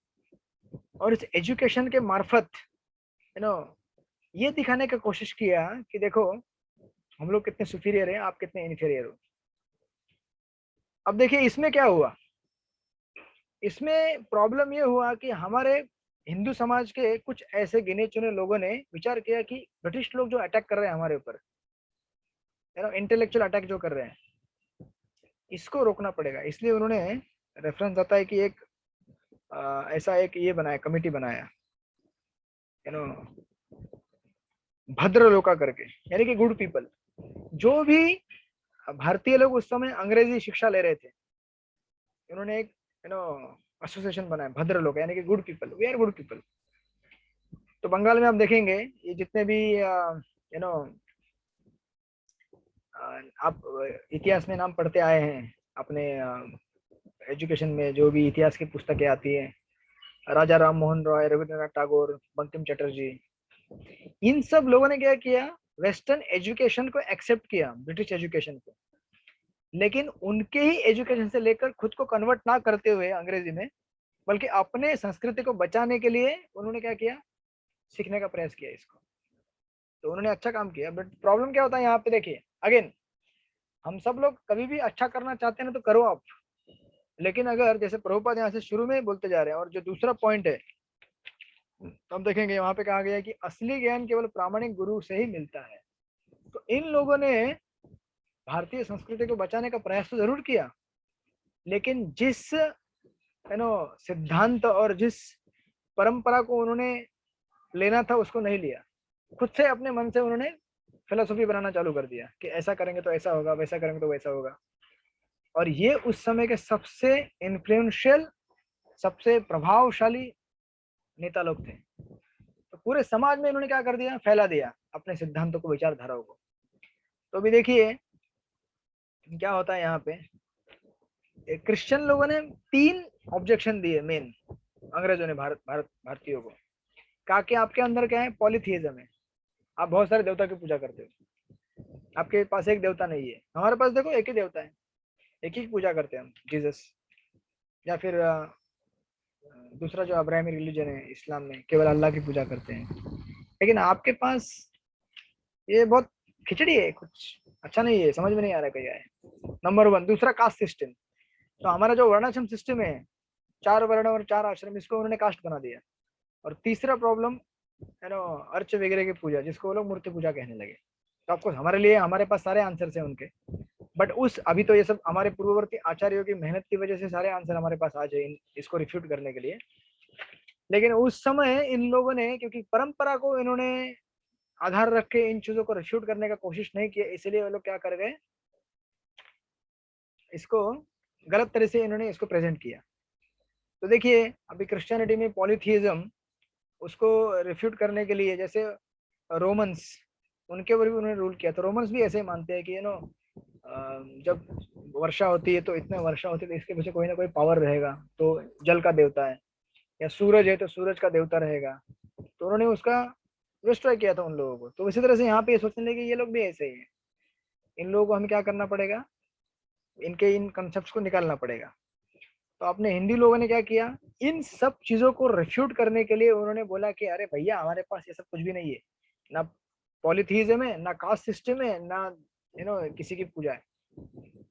और इस एजुकेशन के मार्फत ये दिखाने की कोशिश किया कि देखो हम लोग कितने सुपीरियर हैं, आप कितने इन्फीरियर हो। अब देखिए इसमें क्या हुआ, इसमें प्रॉब्लम ये हुआ कि हमारे हिंदू समाज के कुछ ऐसे गिने चुने लोगों ने विचार किया कि ब्रिटिश लोग जो अटैक कर रहे हैं हमारे ऊपर, इंटेलेक्चुअल अटैक जो कर रहे हैं, इसको रोकना पड़ेगा। इसलिए उन्होंने, रेफरेंस आता है कि एक ऐसा एक ये बनाया, कमिटी बनाया, भद्रलोका करके, यानी कि गुड पीपल। जो भी भारतीय लोग उस समय अंग्रेजी शिक्षा ले रहे थे, उन्होंने एक एसोसिएशन बनाया, भद्रलोका, यानी कि good people, we are good people. तो बंगाल में आप देखेंगे ये जितने भी आप इतिहास में नाम पढ़ते आए हैं अपने एजुकेशन में, जो भी इतिहास की पुस्तकें आती हैं, राजा राम मोहन रॉय, रविंद्रनाथ टैगोर, बंकिम चटर्जी, इन सब लोगों ने क्या किया, वेस्टर्न एजुकेशन को एक्सेप्ट किया, ब्रिटिश एजुकेशन को, लेकिन उनके ही एजुकेशन से लेकर खुद को कन्वर्ट ना करते हुए अंग्रेजी में, बल्कि अपने संस्कृति को बचाने के लिए उन्होंने क्या किया, सीखने का प्रयास किया इसको। तो उन्होंने अच्छा काम किया। बट प्रॉब्लम क्या होता है यहाँ पे, देखिए अगेन, हम सब लोग कभी भी अच्छा करना चाहते हैं ना तो करो आप, लेकिन अगर जैसे प्रभुपाद यहाँ से शुरू में बोलते जा रहे हैं, और जो दूसरा पॉइंट है तो हम देखेंगे वहां पे कहा गया है कि असली ज्ञान केवल प्रामाणिक गुरु से ही मिलता है। तो इन लोगों ने भारतीय संस्कृति को बचाने का प्रयास तो जरूर किया, लेकिन जिस सिद्धांत और जिस परंपरा को उन्होंने लेना था उसको नहीं लिया। खुद से अपने मन से उन्होंने फिलोसफी बनाना चालू कर दिया कि ऐसा करेंगे तो ऐसा होगा, वैसा करेंगे तो वैसा होगा। और ये उस समय के सबसे इन्फ्लुएंशियल, सबसे प्रभावशाली नेता लोग थे। तो पूरे समाज में इन्होंने क्या कर दिया, फैला दिया अपने सिद्धांतों को, विचारधाराओं को। तो अभी देखिए क्या होता है यहाँ पे, क्रिश्चियन लोगों ने 3 ऑब्जेक्शन दिए मेन, अंग्रेजों ने भारतीयों को। कहा कि आपके अंदर क्या है, पॉलीथियज्म है, आप बहुत सारे देवता की पूजा करते हो, आपके पास एक देवता नहीं है। हमारे पास देखो एक ही देवता है, एक ही पूजा करते हैं हम, जीसस, या फिर दूसरा जो अब्राहमी रिलीजन है इस्लाम में, केवल अल्लाह की पूजा करते हैं। लेकिन आपके पास ये बहुत खिचड़ी है, कुछ अच्छा नहीं है, समझ में नहीं आ रहा क्या है। नंबर 1। दूसरा कास्ट सिस्टम। तो हमारा जो वर्णाश्रम सिस्टम है, 4 वर्ण और 4 आश्रम, इसको उन्होंने कास्ट बना दिया। और तीसरा प्रॉब्लम है ना, अर्च वगैरह की पूजा, जिसको वो लोग मूर्ति पूजा कहने लगे। तो आपको हमारे लिए, हमारे पास सारे आंसर हैं उनके, बट उस अभी तो ये सब हमारे पूर्ववर्ती आचार्यों की मेहनत की वजह से सारे आंसर हमारे पास आ जाए इसको रिफ्यूट करने के लिए। लेकिन उस समय इन लोगों ने, क्योंकि परंपरा को इन्होंने आधार रख के इन चीजों को रिफ्यूट करने का कोशिश नहीं किया, इसलिए वो लोग क्या कर गए, इसको गलत तरह से इन्होंने इसको प्रेजेंट किया। तो देखिए अभी क्रिश्चियनिटी में पॉलीथियज्म, उसको रिफ्यूट करने के लिए, जैसे रोमन्स, उनके ऊपर भी उन्होंने रूल किया। तो रोमन्स भी ऐसे ही मानते हैं कि जब वर्षा होती है तो इतने वर्षा होती है तो इसके पीछे कोई ना कोई पावर रहेगा, तो जल का देवता है, या सूरज है तो सूरज का देवता रहेगा। तो उन्होंने उसका डिस्ट्रॉय किया था उन लोगों को। तो इसी तरह से यहाँ पे ये सोचने लगे ये लोग भी ऐसे ही हैं, इन लोगों को हमें क्या करना पड़ेगा, इनके इन कंसेप्ट को निकालना पड़ेगा। तो अपने हिंदी लोगों ने क्या किया, इन सब चीजों को रिफ्यूट करने के लिए उन्होंने बोला कि अरे भैया हमारे पास ये सब कुछ भी नहीं है, ना पॉलीथीज्म है, ना कास्ट सिस्टम है, ना किसी की पूजा है।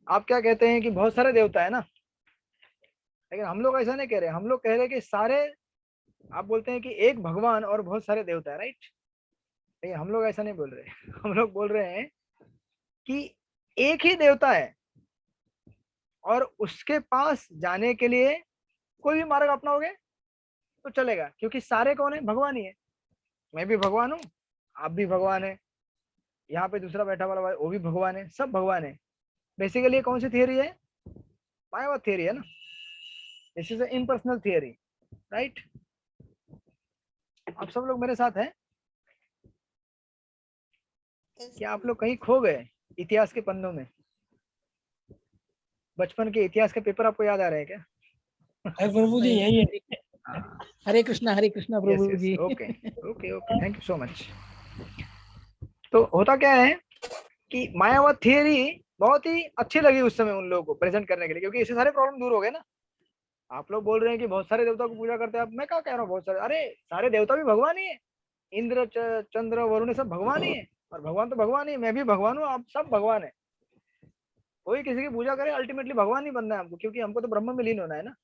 आप क्या कहते हैं कि बहुत सारे देवता है ना, लेकिन हम लोग ऐसा नहीं कह रहे, हम लोग कह रहे हैं कि सारे, आप बोलते हैं कि एक भगवान और बहुत सारे देवता है, राइट। लेकिन हम लोग ऐसा नहीं बोल रहे, हम लोग बोल रहे हैं कि एक ही देवता है और उसके पास जाने के लिए कोई भी मार्ग अपनाओगे तो चलेगा, क्योंकि सारे कौन है, भगवान ही है। मैं भी भगवान हूँ, आप भी भगवान है, यहाँ पे दूसरा बैठा वाला वो भी भगवान है, सब भगवान है। बेसिकली कौन सी थियरी है, मायावाद थियरी है ना। This is impersonal theory, right. आप सब लोग मेरे साथ हैं क्या? आप लोग कहीं खो गए इतिहास के पन्नों में? बचपन के इतिहास के पेपर आपको याद आ रहे हैं क्या? अरे प्रभु जी यही है। Hare Krishna Prabhu ji. Okay okay okay, thank you so much. तो होता क्या है कि मायावाद थियरी बहुत ही अच्छी लगी उस समय उन लोगों को प्रेजेंट करने के लिए, क्योंकि इससे सारे प्रॉब्लम दूर हो गए ना। आप लोग बोल रहे हैं कि बहुत सारे देवता को पूजा करते हैं, मैं क्या कह रहा हूँ बहुत सारे, अरे सारे देवता भी भगवान ही है, इंद्र चंद्र वरुण सब भगवान ही है, और भगवान तो भगवान ही है, मैं भी भगवान हूँ, आप सब भगवान है। कोई किसी की पूजा करे, अल्टीमेटली भगवान ही बनना है हमको, क्योंकि हमको तो ब्रह्म में लीन होना है ना,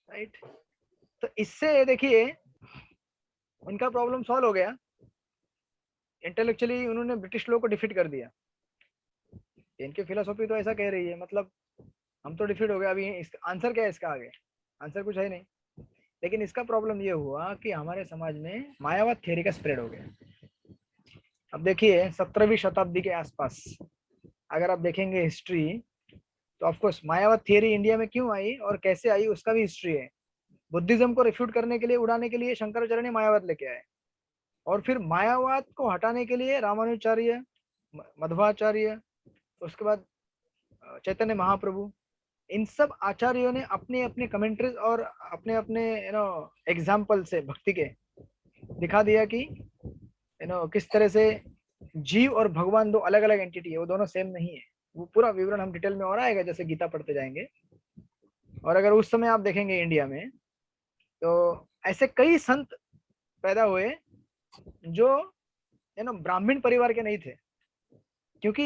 राइट। तो इससे देखिए उनका प्रॉब्लम सॉल्व हो गया। इंटेलेक्चुअली उन्होंने ब्रिटिश लोग को डिफीट कर दिया। इनकी फिलोसॉफी तो ऐसा कह रही है, मतलब हम तो डिफीट हो गए। अभी आंसर क्या है इसका, आगे आंसर कुछ है नहीं। लेकिन इसका प्रॉब्लम ये हुआ कि हमारे समाज में मायावाद थियरी का स्प्रेड हो गया। अब देखिए 17वीं शताब्दी के आसपास अगर आप देखेंगे हिस्ट्री, तो ऑफकोर्स मायावाद थियरी इंडिया में क्यों आई और कैसे आई उसका भी हिस्ट्री है। बुद्धिज्म को रिफ्यूट करने के लिए, उड़ाने के लिए शंकराचार्य ने मायावाद लेके आए, और फिर मायावाद को हटाने के लिए रामानुजाचार्य, मध्वाचार्य, उसके बाद चैतन्य महाप्रभु, इन सब आचार्यों ने अपने अपने कमेंट्रीज और अपने अपने एग्जाम्पल से भक्ति के दिखा दिया कि किस तरह से जीव और भगवान दो अलग अलग एंटिटी है, वो दोनों सेम नहीं है। वो पूरा विवरण हम डिटेल में और आएगा जैसे गीता पढ़ते जाएंगे। और अगर उस समय आप देखेंगे इंडिया में तो ऐसे कई संत पैदा हुए जो ब्राह्मण परिवार के नहीं थे, क्योंकि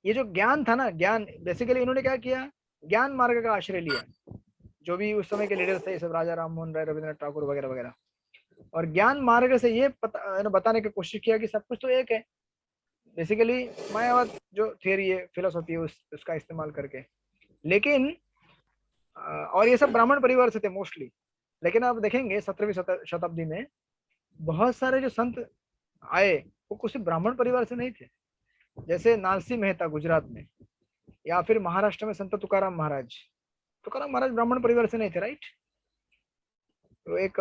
ये जो ज्ञान था ना, ज्ञान बेसिकली इन्होंने क्या किया, ज्ञान मार्ग का आश्रय लिया। जो भी उस समय के लीडर्स थे, सब राजा राम मोहन राय, रविंद्रनाथ ठाकुर वगैरह वगैरह, और ज्ञान मार्ग से ये बताने की कोशिश किया कि सब कुछ तो एक है। बेसिकली मायावाद जो थियरी है, फिलोसॉफी है, उसका इस्तेमाल करके। लेकिन और ये सब ब्राह्मण परिवार से थे मोस्टली। लेकिन आप देखेंगे 17वीं शताब्दी में बहुत सारे जो संत आए वो कुछ ब्राह्मण परिवार से नहीं थे। जैसे नारसी मेहता गुजरात में, या फिर महाराष्ट्र में संत तुकाराम महाराज। तुकाराम महाराज ब्राह्मण परिवार से नहीं थे, राइट। तो एक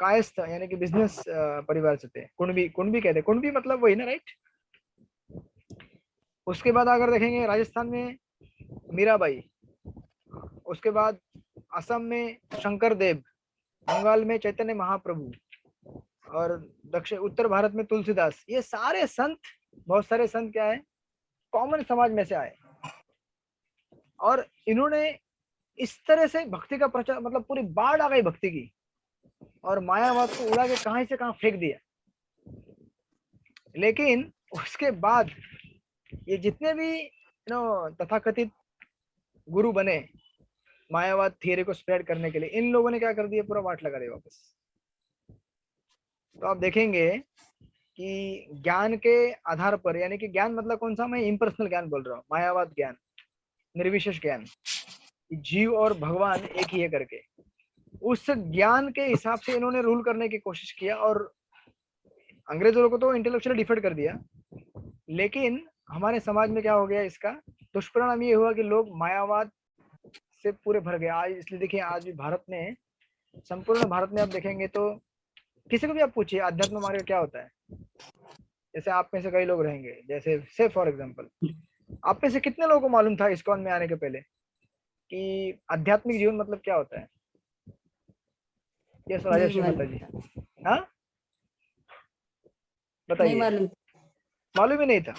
कायस्थ यानी कि बिजनेस परिवार से थे, कुणबी, कुणबी कहते, कुणबी मतलब वही ना, राइट। उसके बाद अगर देखेंगे राजस्थान में मीराबाई, उसके बाद असम में शंकर देव, बंगाल में चैतन्य महाप्रभु, और दक्षिण उत्तर भारत में तुलसीदास। ये सारे संत, बहुत सारे संत क्या है, कॉमन समाज में से आए, और इन्होंने इस तरह से भक्ति का प्रचार, मतलब पूरी बाढ़ आ गई भक्ति की, और मायावाद को उड़ा के कहां से कहां फेंक दिया। लेकिन उसके बाद ये जितने भी तथाकथित गुरु बने मायावाद थियरी को स्प्रेड करने के लिए, इन लोगों ने क्या कर दिया, पूरा वाट लगा दिया वापस। तो आप देखेंगे कि ज्ञान के आधार पर, यानी कि ज्ञान मतलब कौन सा, मैं इम्पर्सनल ज्ञान बोल रहा हूँ, मायावाद ज्ञान, निर्विशेष ज्ञान, जीव और भगवान एक ही है करके, उस ज्ञान के हिसाब से इन्होंने रूल करने की कोशिश किया, और अंग्रेजों को तो इंटेलेक्चुअली डिफेंड कर दिया। लेकिन हमारे समाज में क्या हो गया, इसका दुष्परिणाम ये हुआ कि लोग मायावाद से पूरे भर गए आज। इसलिए देखिए आज भी भारत में, संपूर्ण भारत में आप देखेंगे तो किसी को भी आप पूछिए अध्यात्म मार्ग क्या होता है। जैसे आप में से कई लोग रहेंगे, जैसे से फॉर एग्जांपल आप में से कितने लोगों को मालूम था इस्कॉन में आने के पहले कि आध्यात्मिक जीवन मतलब क्या होता है? यस राजेश माता जी, हाँ बताइए। नहीं मालूम। मालूम ही नहीं था?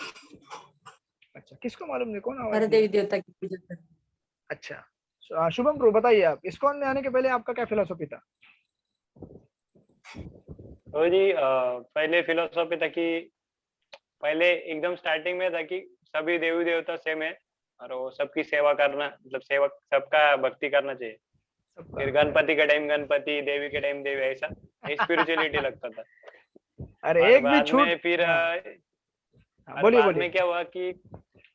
अच्छा, किसको मालूम नहीं, कौन हर आवाज देवी देवता की पूजा करते। अच्छा, शुभम प्रभु बताइए आप, इस्कॉन में आने के पहले आपका क्या फिलोसॉफी था? तो जी पहले फिलोसॉफी था कि पहले एकदम स्टार्टिंग में था कि सभी देवी देवता सेम है और वो सबकी सेवा करना, मतलब सेवा, सबका भक्ति करना चाहिए। फिर गणपति के टाइम गणपति, देवी के टाइम देवी, ऐसा स्पिरिचुअलिटी लगता था। अरे और एक भी बाद छूट, में फिर बोलिए बाद बोलिए। में क्या हुआ कि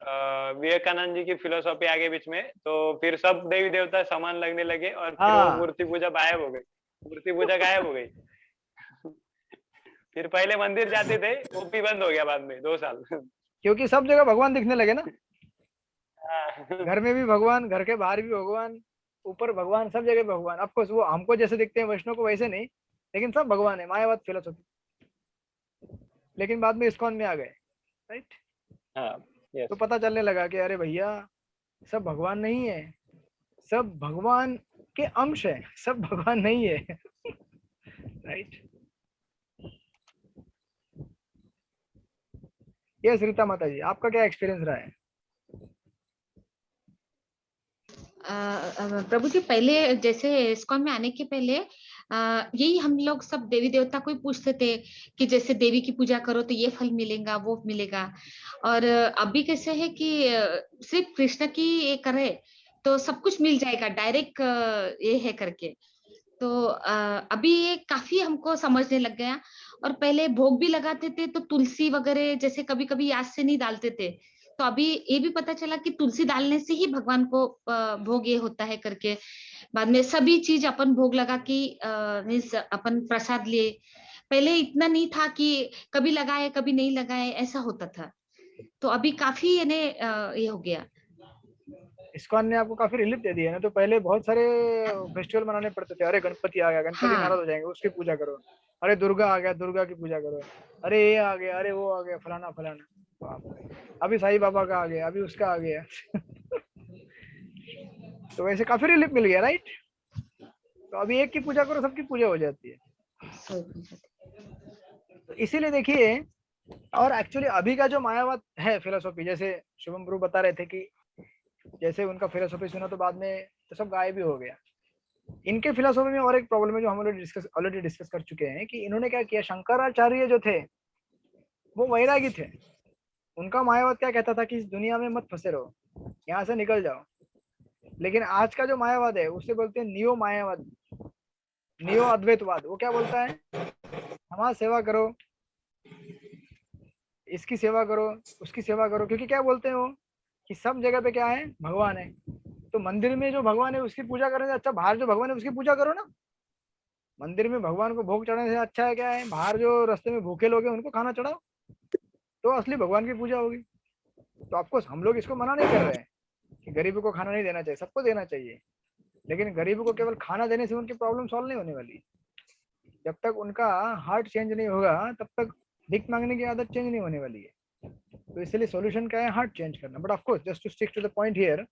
विवेकानंद जी की फिलोसॉफी आगे बीच में, तो फिर सब देवी देवता समान लगने लगे और फिर वो मूर्ति पूजा गायब हो गई, मूर्ति पूजा गायब हो गई। फिर पहले मंदिर जाते थे, वो भी बंद हो गया बाद में 2 साल। क्योंकि सब जगह भगवान दिखने लगे ना, घर में भी भगवान, घर के बाहर भी भगवान, ऊपर भगवान, सब जगह भगवान। ऑफकोर्स वो हमको जैसे दिखते हैं वैष्णव को वैसे नहीं, लेकिन सब भगवान है, मायावाद फिलोसॉफी। लेकिन बाद में इस्कॉन में आ गए, राइट। तो पता चलने लगा कि अरे भैया सब भगवान नहीं है, सब भगवान के अंश है, सब भगवान नहीं है। राइट। यस रीता माता जी, आपका क्या एक्सपीरियंस रहा है? प्रभु जी पहले जैसे इस्कॉन में आने के पहले यही हम लोग सब देवी देवता को ही पूछते थे कि जैसे देवी की पूजा करो तो ये फल मिलेगा, वो मिलेगा। और अभी कैसे है कि सिर्फ कृष्ण की ये करे तो सब कुछ मिल जाएगा, डायरेक्ट ये है करके। तो अभी ये काफी हमको समझने लग गया। और पहले भोग भी लगाते थे तो तुलसी वगैरह जैसे कभी कभी याद से नहीं डालते थे, तो अभी ये भी पता चला कि तुलसी डालने से ही भगवान को भोग ये होता है करके। बाद में सभी चीज अपन भोग लगा के मीन्स अपन प्रसाद लिए। पहले इतना नहीं था कि कभी लगाए कभी नहीं लगाए, ऐसा होता था। तो अभी काफी ये हो गया। इस्कॉन ने आपको काफी रिलीफ दे दिया ना। तो पहले बहुत सारे फेस्टिवल मनाने पड़ते थे, अरे गणपति आ गया, गणपति नाराज हो जाएंगे, उसकी पूजा करो। अरे दुर्गा आ गया, दुर्गा की पूजा करो। अरे ये आ गया, अरे वो आ गया, फलाना फलाना। बाप रे। अभी साईं बाबा का आ गया, अभी उसका आ गया। तो वैसे काफी रिलीफ मिल गया, राइट। तो अभी एक की पूजा करो, सबकी पूजा हो जाती है। तो इसीलिए देखिए, और एक्चुअली अभी का जो मायावाद है फिलोसॉफी, जैसे शुभम प्रभु बता रहे थे कि जैसे उनका फिलोसॉफी सुना तो बाद में तो सब गायब ही हो गया। इनके फिलोसॉफी में और एक प्रॉब्लम है जो हम ऑलरेडी डिस्कस कर चुके हैं, कि इन्होंने क्या किया, शंकराचार्य जो थे वो वैरागी थे। उनका मायावाद क्या कहता था कि इस दुनिया में मत फंसे रहो, यहाँ से निकल जाओ। लेकिन आज का जो मायावाद है उसे बोलते हैं नियो मायावाद, नियो अद्वैतवाद। वो क्या बोलता है, हमारा सेवा करो, इसकी सेवा करो, उसकी सेवा करो, क्योंकि क्या बोलते हैं वो कि सब जगह पे क्या है, भगवान है। तो मंदिर में जो भगवान है उसकी पूजा करने से अच्छा बाहर जो भगवान है उसकी पूजा करो ना। मंदिर में भगवान को भोग चढ़ाने से अच्छा है क्या है, बाहर जो रास्ते में भूखे लोग हैं उनको खाना चढ़ाओ, तो असली भगवान की पूजा होगी। तो आपको, हम लोग इसको मना नहीं कर रहे हैं कि गरीबों को खाना नहीं देना चाहिए, सबको देना चाहिए, लेकिन गरीबों को केवल खाना देने से उनकी प्रॉब्लम सॉल्व नहीं होने वाली। जब तक उनका हार्ट चेंज नहीं होगा तब तक भीख मांगने की आदत चेंज नहीं होने वाली है। तो इसलिए सॉल्यूशन क्या है, हार्ट चेंज करना। But of course just to stick to the point here,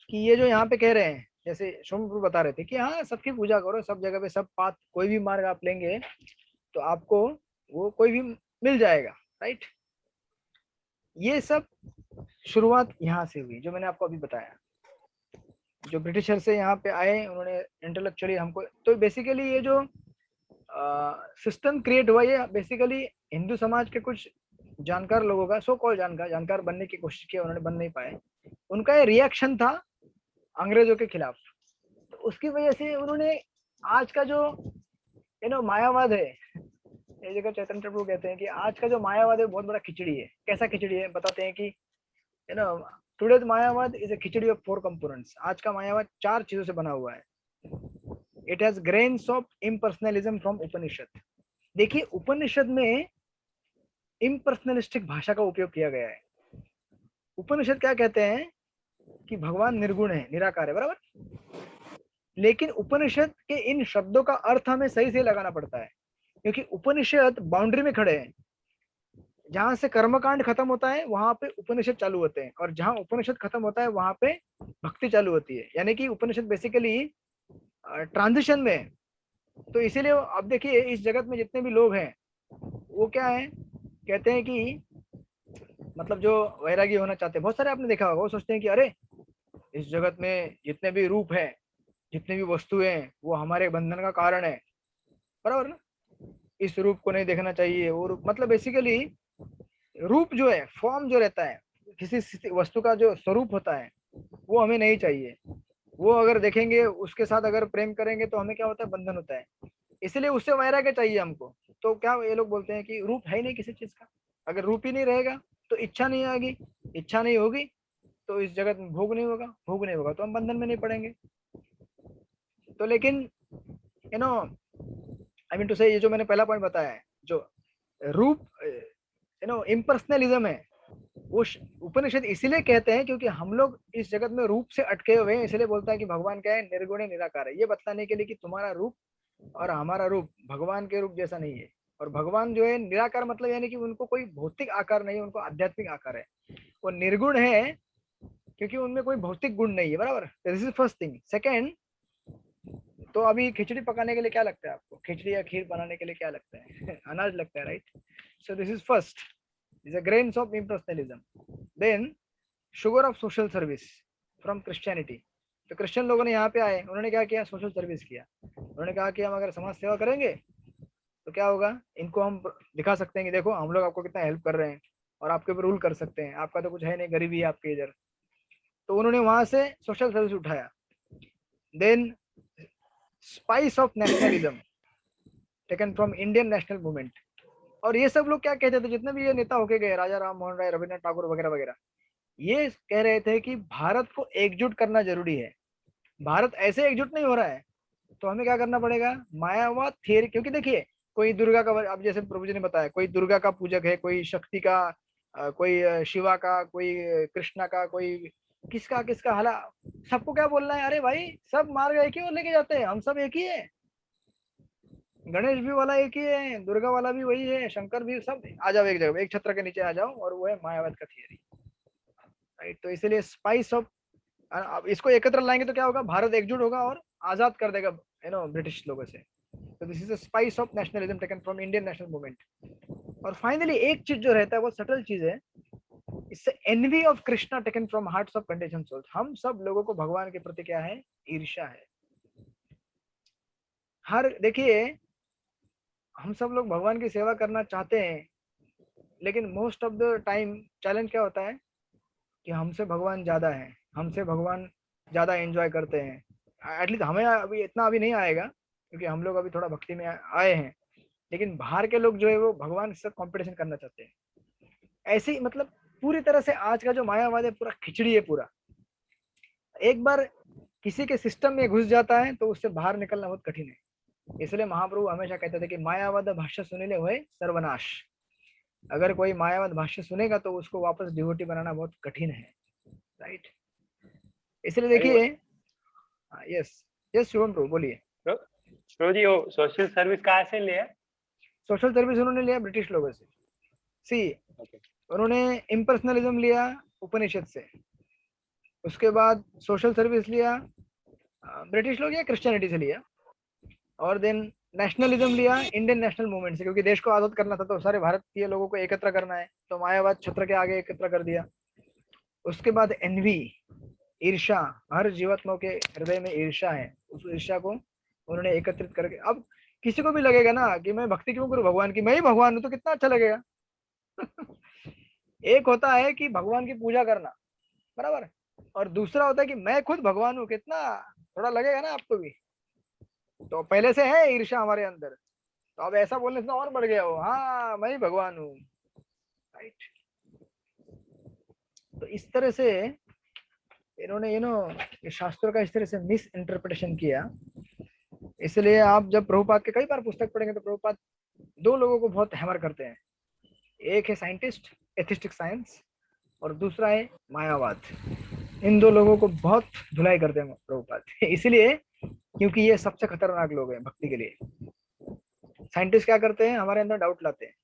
कि ये जो यहाँ पे कह रहे हैं, जैसे सोमपुर बता रहे थे कि हाँ सबकी पूजा करो, सब जगह पे सब पाथ, कोई भी मार्ग आप लेंगे तो आपको वो कोई भी मिल जाएगा, राइट। ये सब शुरुआत यहाँ से हुई, जो मैंने आपको अभी बताया। जो ब्रिटिशर से यहाँ पे आए, उन्होंने इंटेलेक्चुअली हमको, तो बेसिकली ये जो सिस्टम क्रिएट हुआ, ये बेसिकली हिंदू समाज के कुछ जानकार लोगों का, सो कॉल जानकार बनने की कोशिश की, उन्होंने बन नहीं पाए। उनका ये रिएक्शन था अंग्रेजों के खिलाफ। तो उसकी वजह से उन्होंने आज का जो मायावाद है, ये जगह चैतन्य प्रभु कहते हैं कि आज का जो मायावाद है बहुत बड़ा खिचड़ी है। कैसा खिचड़ी है बताते हैं कि today's Mayavada is a khichdi of 4 components. आज का मायावाद 4 चीजों से बना हुआ है। It has grains of impersonalism from Upanishad. देखिए उपनिषद में इम्पर्सनलिस्टिक भाषा का उपयोग किया गया है। उपनिषद क्या कहते हैं कि भगवान निर्गुण है, निराकार है, बराबर। लेकिन उपनिषद के इन शब्दों का अर्थ हमें सही से लगाना पड़ता है, क्योंकि उपनिषद बाउंड्री में खड़े हैं। जहां से कर्मकांड खत्म होता है वहां पे उपनिषद चालू होते हैं, और जहां उपनिषद खत्म होता है वहां पे भक्ति चालू होती है। यानी कि उपनिषद बेसिकली ट्रांजिशन में है। तो इसीलिए अब देखिए इस जगत में जितने भी लोग हैं वो क्या है, कहते हैं कि मतलब जो वैरागी होना चाहते हैं, बहुत सारे आपने देखा होगा, वो सोचते हैं कि अरे इस जगत में जितने भी रूप हैं, जितनी भी वस्तुएं हैं, वो हमारे बंधन का कारण है, बराबर ना। इस रूप को नहीं देखना चाहिए, वो रूप मतलब बेसिकली रूप जो है, फॉर्म जो रहता है, किसी वस्तु का जो स्वरूप होता है वो हमें नहीं चाहिए। वो अगर देखेंगे, उसके साथ अगर प्रेम करेंगे तो हमें क्या होता है, बंधन होता है। इसलिए उससे वैराग्य चाहिए हमको। तो क्या ये लोग बोलते हैं कि रूप है ही नहीं किसी चीज का, अगर रूप ही नहीं रहेगा तो इच्छा नहीं आएगी, इच्छा नहीं होगी तो इस जगत में भोग नहीं होगा, भोग नहीं होगा तो हम बंधन में नहीं पड़ेंगे। तो लेकिन आई मीन टू से, ये जो मैंने पहला पॉइंट बताया है, जो रूप इम्पर्सनलिज्म है, वो उपनिषद इसीलिए कहते हैं क्योंकि हम लोग इस जगत में रूप से अटके हुए हैं। इसलिए बोलता है कि भगवान क्या है, निर्गुण निराकार है, ये बतलाने के लिए कि तुम्हारा रूप और हमारा रूप भगवान के रूप जैसा नहीं है। और भगवान जो है निराकार, मतलब यानी कि उनको कोई भौतिक आकार नहीं है, उनको आध्यात्मिक आकार है। वो निर्गुण है क्योंकि उनमें कोई भौतिक गुण नहीं है, बराबर। This is first thing. Second, तो अभी खिचड़ी पकाने के लिए क्या लगता है आपको, खिचड़ी या खीर बनाने के लिए क्या लगता है? अनाज लगता है, right. So this is first, is a grains of impersonalism. Then sugar of social service from Christianity. तो क्रिश्चियन लोगों ने यहाँ पे आए, उन्होंने क्या किया, सोशल सर्विस किया। उन्होंने कहा कि हम अगर समाज सेवा करेंगे तो क्या होगा, इनको हम दिखा सकते हैं कि देखो हम लोग आपको कितना हेल्प कर रहे हैं और आपके ऊपर रूल कर सकते हैं, आपका तो कुछ है नहीं, गरीबी है आपके इधर। तो उन्होंने वहां से सोशल सर्विस उठाया। Then spice of nationalism taken from Indian national movement. और ये सब लोग क्या कहते थे, जितने भी ये नेता होके गए, राजा राम मोहन राय, रविन्द्रनाथ टैगोर वगैरह वगैरह, ये कह रहे थे कि भारत को एकजुट करना जरूरी है। भारत ऐसे एकजुट नहीं हो रहा है तो हमें क्या करना पड़ेगा, मायावाद थियरी। क्योंकि देखिए कोई दुर्गा का, अब जैसे प्रभु जी ने बताया, कोई दुर्गा का पूजक है, कोई शक्ति का, कोई शिवा का, कोई कृष्णा का, कोई किसका किसका, हाला सबको क्या बोलना है, अरे भाई सब मार्ग एक ही और लेके जाते हैं, हम सब एक ही है। गणेश भी वाला एक ही है, दुर्गा वाला भी वही है, शंकर भी, सब आ जाओ एक जगह, एक छत्र के नीचे आ जाओ, और वो है मायावाद का थियरी, राइट। तो इसीलिए स्पाइस ऑफ, अब इसको एकत्र लाएंगे तो क्या होगा, भारत एकजुट होगा और आजाद कर देगा ब्रिटिश लोगों से। तो this is a spice of nationalism taken from Indian national movement. और फाइनली एक चीज जो रहता है वो सटल चीज है, इससे envy of Krishna taken from hearts of condition souls. हम सब लोगों को भगवान के प्रति क्या है, ईर्ष्या है। हर देखिए, हम सब लोग भगवान की सेवा करना चाहते हैं, लेकिन most of the time challenge क्या होता है कि हमसे भगवान ज्यादा है, हमसे भगवान ज्यादा एंजॉय करते हैं। एटलीस्ट हमें अभी इतना अभी नहीं आएगा, क्योंकि हम लोग अभी थोड़ा भक्ति में आए हैं, लेकिन बाहर के लोग जो है वो भगवान के साथ कंपटीशन करना चाहते हैं। ऐसे ही मतलब पूरी तरह से आज का जो मायावाद है पूरा खिचड़ी है पूरा। एक बार किसी के सिस्टम में घुस जाता है तो उससे बाहर निकलना बहुत कठिन है। इसलिए महाप्रभु हमेशा कहते थे कि मायावाद भाष्य सुनिले हुए सर्वनाश। अगर कोई मायावाद भाष्य सुनेगा तो उसको वापस डिवोटी बनाना बहुत कठिन है, राइट। इसलिए देखिए, यस यस शुभम प्रभु बोलिए। प्रभु जी, वो सोशल सर्विस कहाँ से लिया? सोशल सर्विस उन्होंने लिया ब्रिटिश लोगों से। सी, Okay. उन्होंने इम्पर्सनलिज्म लिया उपनिषद से, उसके बाद सोशल सर्विस लिया ब्रिटिश लोग या क्रिश्चियनिटी से लिया, और देन नेशनलिज्म लिया इंडियन नेशनल मूवमेंट से, क्योंकि देश को आजाद करना था तो सारे भारतीय लोगों को एकत्र करना है, तो मायावाद छत्र के आगे एकत्र कर दिया। उसके बाद एनवी, ईर्षा, हर जीवात्मा के हृदय में ईर्षा है, उस ईर्षा को उन्होंने एकत्रित करके, अब किसी को भी लगेगा ना कि मैं भक्ति क्यों करूं भगवान की, मैं ही भगवान हूं, तो कितना अच्छा लगेगा। एक होता है कि भगवान की पूजा करना, बराबर, और दूसरा होता है कि मैं खुद भगवान हूँ, कितना थोड़ा लगेगा ना आपको भी। तो पहले से है ईर्ष्या हमारे अंदर, तो अब ऐसा बोलने से और बढ़ गया हो, हाँ मैं ही भगवान हूँ, राइट। तो इस तरह से इन्होंने शास्त्रों का इस तरह से मिस इंटरप्रिटेशन किया। इसलिए आप जब प्रभुपाद के कई बार पुस्तक पढ़ेंगे तो प्रभुपाद दो लोगों को बहुत हैमर करते हैं, एक है साइंटिस्ट एथिस्टिक साइंस, और दूसरा है मायावाद। इन दो लोगों को बहुत धुलाई करते हैं प्रभुपाद, इसलिए क्योंकि ये सबसे खतरनाक लोग हैं भक्ति के लिए। साइंटिस्ट क्या करते हैं, हमारे अंदर डाउट लाते हैं,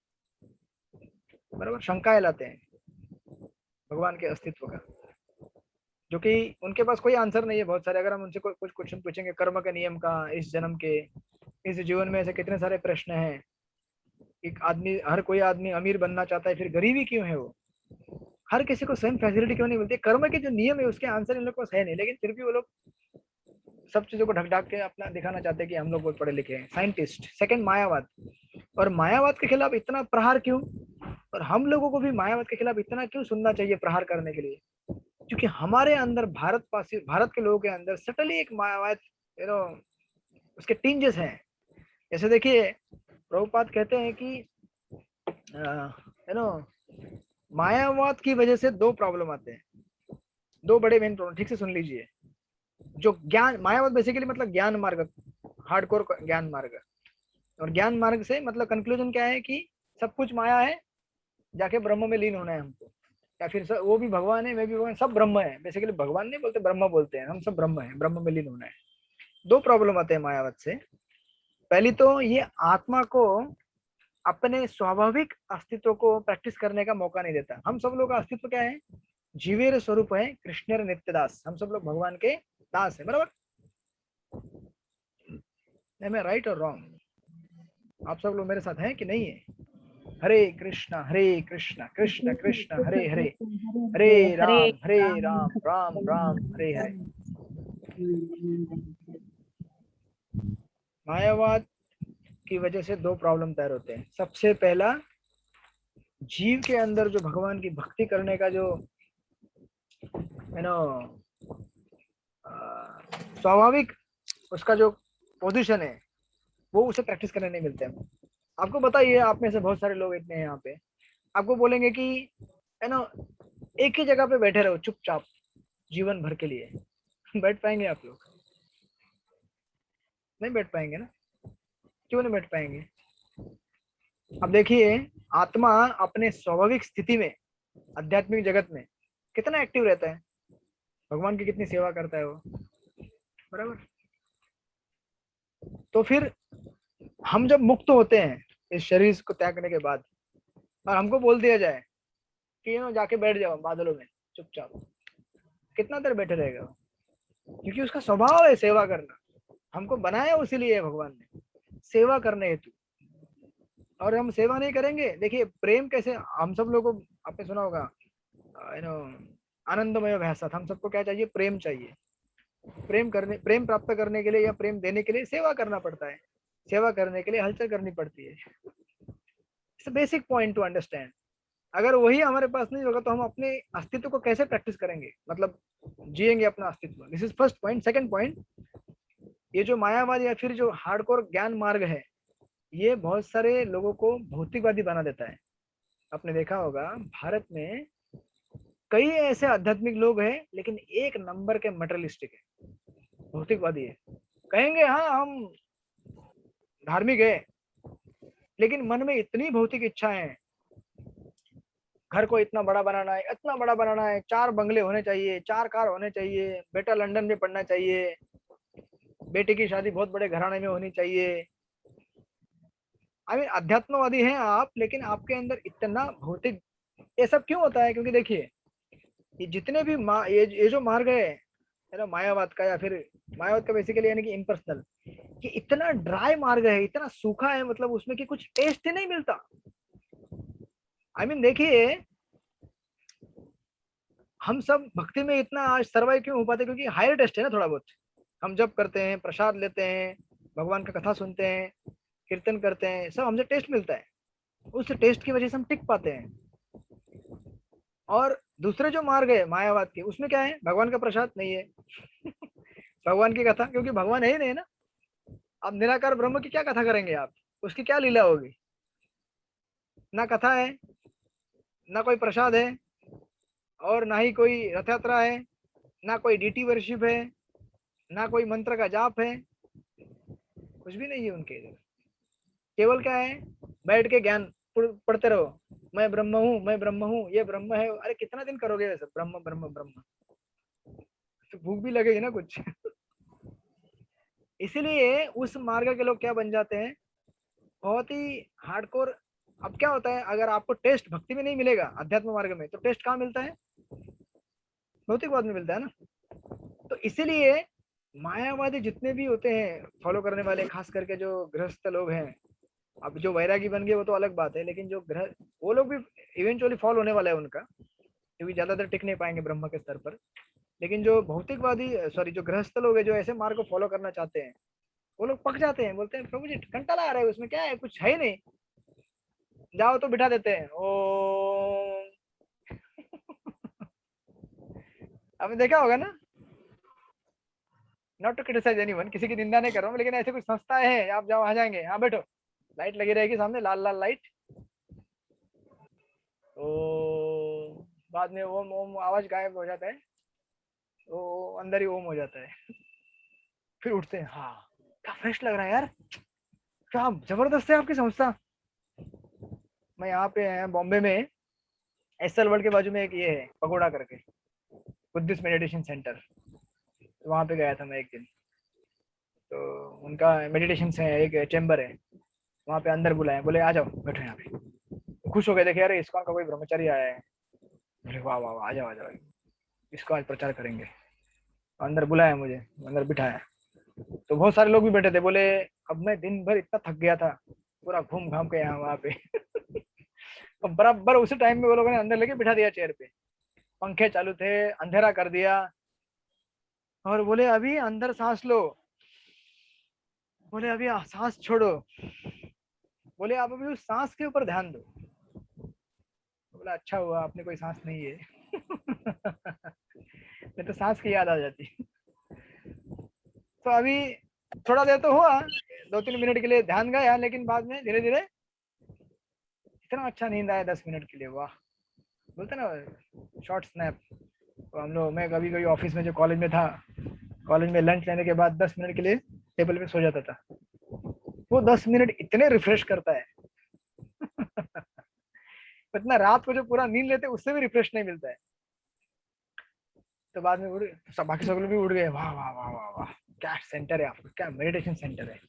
बराबर, शंकाएं लाते हैं भगवान के अस्तित्व का, जो कि उनके पास कोई आंसर नहीं है बहुत सारे। अगर हम उनसे कुछ क्वेश्चन पूछेंगे कर्म के नियम का, इस जन्म के, इस जीवन में ऐसे कितने सारे प्रश्न हैं। एक आदमी, हर कोई आदमी अमीर बनना चाहता है, फिर गरीबी क्यों है, वो हर किसी को सेम फैसिलिटी क्यों नहीं मिलती, कर्म के जो नियम है उसके आंसर इन लोग के पास है नहीं, लेकिन फिर भी वो लोग सब चीजों को ढक ढाक के अपना दिखाना चाहते हैं कि हम लोग बहुत पढ़े लिखे हैं। साइंटिस्ट। सेकंड मायावाद, और मायावाद के खिलाफ इतना प्रहार क्यों, और हम लोगों को भी मायावाद के खिलाफ इतना क्यों सुनना चाहिए प्रहार करने के लिए, क्योंकि हमारे अंदर भारत के लोगों के अंदर सटली एक मायावाद उसके टिंजेस हैं। जैसे देखिए प्रभुपाद कहते हैं कि मायावाद की वजह से दो प्रॉब्लम आते हैं, दो बड़े मेन प्रॉब्लम, ठीक से सुन लीजिए। जो ज्ञान, मायावाद बेसिकली मतलब ज्ञान मार्ग, हार्डकोर ज्ञान मार्ग, और ज्ञान मार्ग से मतलब कंक्लूजन क्या है कि सब कुछ माया है, जाके ब्रह्म में लीन होना है हमको, या फिर वो भी भगवान है, मैं भी भगवान, सब ब्रह्म है। बेसिकली भगवान नहीं बोलते, ब्रह्म बोलते हैं, हम सब ब्रह्म है, ब्रह्म में लीन होना है। दो प्रॉब्लम आते हैं मायावाद से। पहली तो ये आत्मा को अपने स्वाभाविक अस्तित्व को प्रैक्टिस करने का मौका नहीं देता। हम सब लोग का अस्तित्व क्या है, जीवेर स्वरूप है, कृष्णेर नित्यदास, हम सब लोग भगवान के दास है, बराबर। मैं राइट और रॉन्ग, आप सब लोग मेरे साथ हैं कि नहीं है? हरे कृष्णा कृष्ण कृष्ण हरे हरे, हरे राम राम राम हरे हरे। मायावाद की वजह से दो प्रॉब्लम तैयार होते हैं। सबसे पहला, जीव के अंदर जो भगवान की भक्ति करने का जो स्वाभाविक उसका जो पोजीशन है, वो उसे प्रैक्टिस करने नहीं मिलते हैं। आपको बताइए, आप में से बहुत सारे लोग इतने हैं यहाँ पे, आपको बोलेंगे कि एक ही जगह पे बैठे रहो चुपचाप जीवन भर के लिए, बैठ पाएंगे आप लोग? नहीं बैठ पाएंगे ना। क्यों नहीं बैठ पाएंगे? अब देखिए, आत्मा अपने स्वाभाविक स्थिति में आध्यात्मिक जगत में कितना एक्टिव रहता है, भगवान की कितनी सेवा करता है वो, बराबर। तो फिर हम जब मुक्त होते हैं इस शरीर को त्यागने के बाद, और हमको बोल दिया जाए कि जाके बैठ जाओ बादलों में चुपचाप, कितना देर बैठे रहेगा? क्योंकि उसका स्वभाव है सेवा करना, हमको बनाया उसी लिए भगवान ने, सेवा करने हेतु। और हम सेवा नहीं करेंगे, देखिए प्रेम कैसे, हम सब लोगों को आपने सुना होगा आनंदमय भाषा, हम सबको क्या चाहिए? प्रेम चाहिए। प्रेम प्राप्त करने के लिए या प्रेम देने के लिए सेवा करना पड़ता है, सेवा करने के लिए हलचल करनी पड़ती है। It's basic point two understand. अगर वही हमारे पास नहीं होगा तो हम अपने अस्तित्व को कैसे प्रैक्टिस करेंगे, मतलब जिएंगे अपना अस्तित्व। This is first point. Second point, ये जो मायावाद या फिर जो हार्डकोर ज्ञान मार्ग है, ये बहुत सारे लोगों को भौतिकवादी बना देता है। आपने देखा होगा भारत में कई ऐसे आध्यात्मिक लोग हैं, लेकिन एक नंबर के मटेरियलिस्टिक है, भौतिकवादी है। कहेंगे हाँ हम धार्मिक है, लेकिन मन में इतनी भौतिक इच्छाएं हैं, घर को इतना बड़ा बनाना है, इतना बड़ा बनाना है, 4 बंगले होने चाहिए, 4 कार होने चाहिए, बेटा लंदन में पढ़ना चाहिए, बेटे की शादी बहुत बड़े घराने में होनी चाहिए। अध्यात्मवादी हैं आप, लेकिन आपके अंदर इतना भौतिक, ये सब क्यों होता है? क्योंकि देखिए ये जितने भी ये जो मार्ग है ना मायावाद का, या फिर मायावाद का बेसिकली यानी कि इम्पर्सनल, कि इतना ड्राई मार्ग है, इतना सूखा है, मतलब उसमें कि कुछ टेस्ट ही नहीं मिलता। देखिए हम सब भक्ति में इतना आज सर्वाइव क्यों हो पाते? क्योंकि हायर टेस्ट है ना थोड़ा बहुत। हम जब करते हैं, प्रसाद लेते हैं, भगवान का कथा सुनते हैं, कीर्तन करते हैं, सब हमसे टेस्ट मिलता है, उस टेस्ट की वजह से हम टिक पाते हैं। और दूसरे जो मार्ग है मायावाद के, उसमें क्या है? भगवान का प्रसाद नहीं है भगवान की कथा, क्योंकि भगवान है ही नहीं ना। आप निराकार ब्रह्म की क्या कथा करेंगे? आप उसकी क्या लीला होगी? ना कथा है, ना कोई प्रसाद है, और ना ही कोई रथ यात्रा है, ना कोई डीटी वर्शिप है, ना कोई मंत्र का जाप है, कुछ भी नहीं है उनके इधर। केवल क्या है? बैठ के ज्ञान पढ़ते रहो, मैं ब्रह्म हूँ, मैं ब्रह्म हूँ, ये ब्रह्म है। अरे कितना दिन करोगे वैसे ब्रह्म ब्रह्म ब्रह्म? तो भूख भी लगेगी ना कुछ इसीलिए उस मार्ग के लोग क्या बन जाते हैं? बहुत ही हार्डकोर। अब क्या होता है, अगर आपको टेस्ट भक्ति में नहीं मिलेगा अध्यात्म मार्ग में, तो टेस्ट कहाँ मिलता है? भौतिकवाद में मिलता है ना। तो इसीलिए मायावादी जितने भी होते हैं फॉलो करने वाले, खास करके जो गृहस्थ लोग हैं, अब जो वैरागी बन गए वो तो अलग बात है, लेकिन जो वो लोग भी इवेंचुअली फॉल होने वाला है उनका, क्योंकि ज्यादा देर टिक नहीं पाएंगे ब्रह्म के स्तर पर। लेकिन जो भौतिकवादी सॉरी जो गृहस्थ लोग है, जो ऐसे मार्ग को फॉलो करना चाहते हैं, वो लोग पक जाते हैं, बोलते हैं प्रभु जी कंटाला आ रहा है, उसमें क्या है, कुछ है ही नहीं, जाओ तो बिठा देते हैं ओ आपने देखा होगा ना, नॉट टू क्रिटिसाइज एनीवन, किसी की निंदा नहीं कर रहा हूँ, लेकिन ऐसे कुछ संस्थाएं हैं, आप जाओ, आ जाएंगे, हाँ बैठो, लाइट लगी रहेगी सामने, लाल लाल लाइट, तो बाद में ओम ओम आवाज गायब हो जाता है, वो अंदर ही ओम हो जाता है फिर उठते हैं, हाँ क्या फ्रेश लग रहा है यार, क्या जबरदस्त है आपकी संस्था। मैं यहाँ पे है बॉम्बे में, एसएल वर्ल्ड के बाजू में एक ये है पगोड़ा करके, बुद्धिस्ट मेडिटेशन सेंटर, तो वहाँ पे गया था मैं एक दिन। तो उनका मेडिटेशन से एक चैम्बर है, वहाँ पे अंदर बुलाया, बोले आ जाओ बैठो यहाँ पे। तो खुश हो गए, देखे यार इसका कोई ब्रह्मचारी आया है, बोले वाह वाह वाह, आ जाओ आ जाओ, इसको आज प्रचार करेंगे। अंदर बुलाया मुझे, अंदर बिठाया, तो बहुत सारे लोग भी बैठे थे। बोले अब मैं दिन भर इतना थक गया था, पूरा घूम घाम के यहाँ वहाँ पे अब बराबर उसी टाइम में वो लोगों ने अंदर लेके बिठा दिया चेयर पे, पंखे चालू थे, अंधेरा कर दिया, और बोले अभी अंदर सांस लो, बोले अभी सांस छोड़ो, बोले आप अभी उस सांस के ऊपर ध्यान दो। बोला अच्छा हुआ आपने कोई सांस नहीं है नहीं तो सांस की याद आ जाती। तो अभी थोड़ा देर तो हुआ, 2-3 मिनट के लिए ध्यान गया, लेकिन बाद में धीरे धीरे इतना अच्छा नींद आया 10 मिनट के लिए, वाह, बोलते ना शॉर्ट स्नैप। तो हम लोग, मैं कभी कभी ऑफिस में जो कॉलेज में था, कॉलेज में लंच लेने के बाद 10 मिनट के लिए टेबल पे सो जाता था। वो 10 मिनट इतने रिफ्रेश करता है इतना रात को जो पूरा नींद लेते उससे भी रिफ्रेश नहीं मिलता है। तो बाद में उड़, सब बाकी सब लोग भी उड़ गए, वाह वाह वाह वाह वाह, क्या सेंटर है आपका, क्या मेडिटेशन सेंटर है।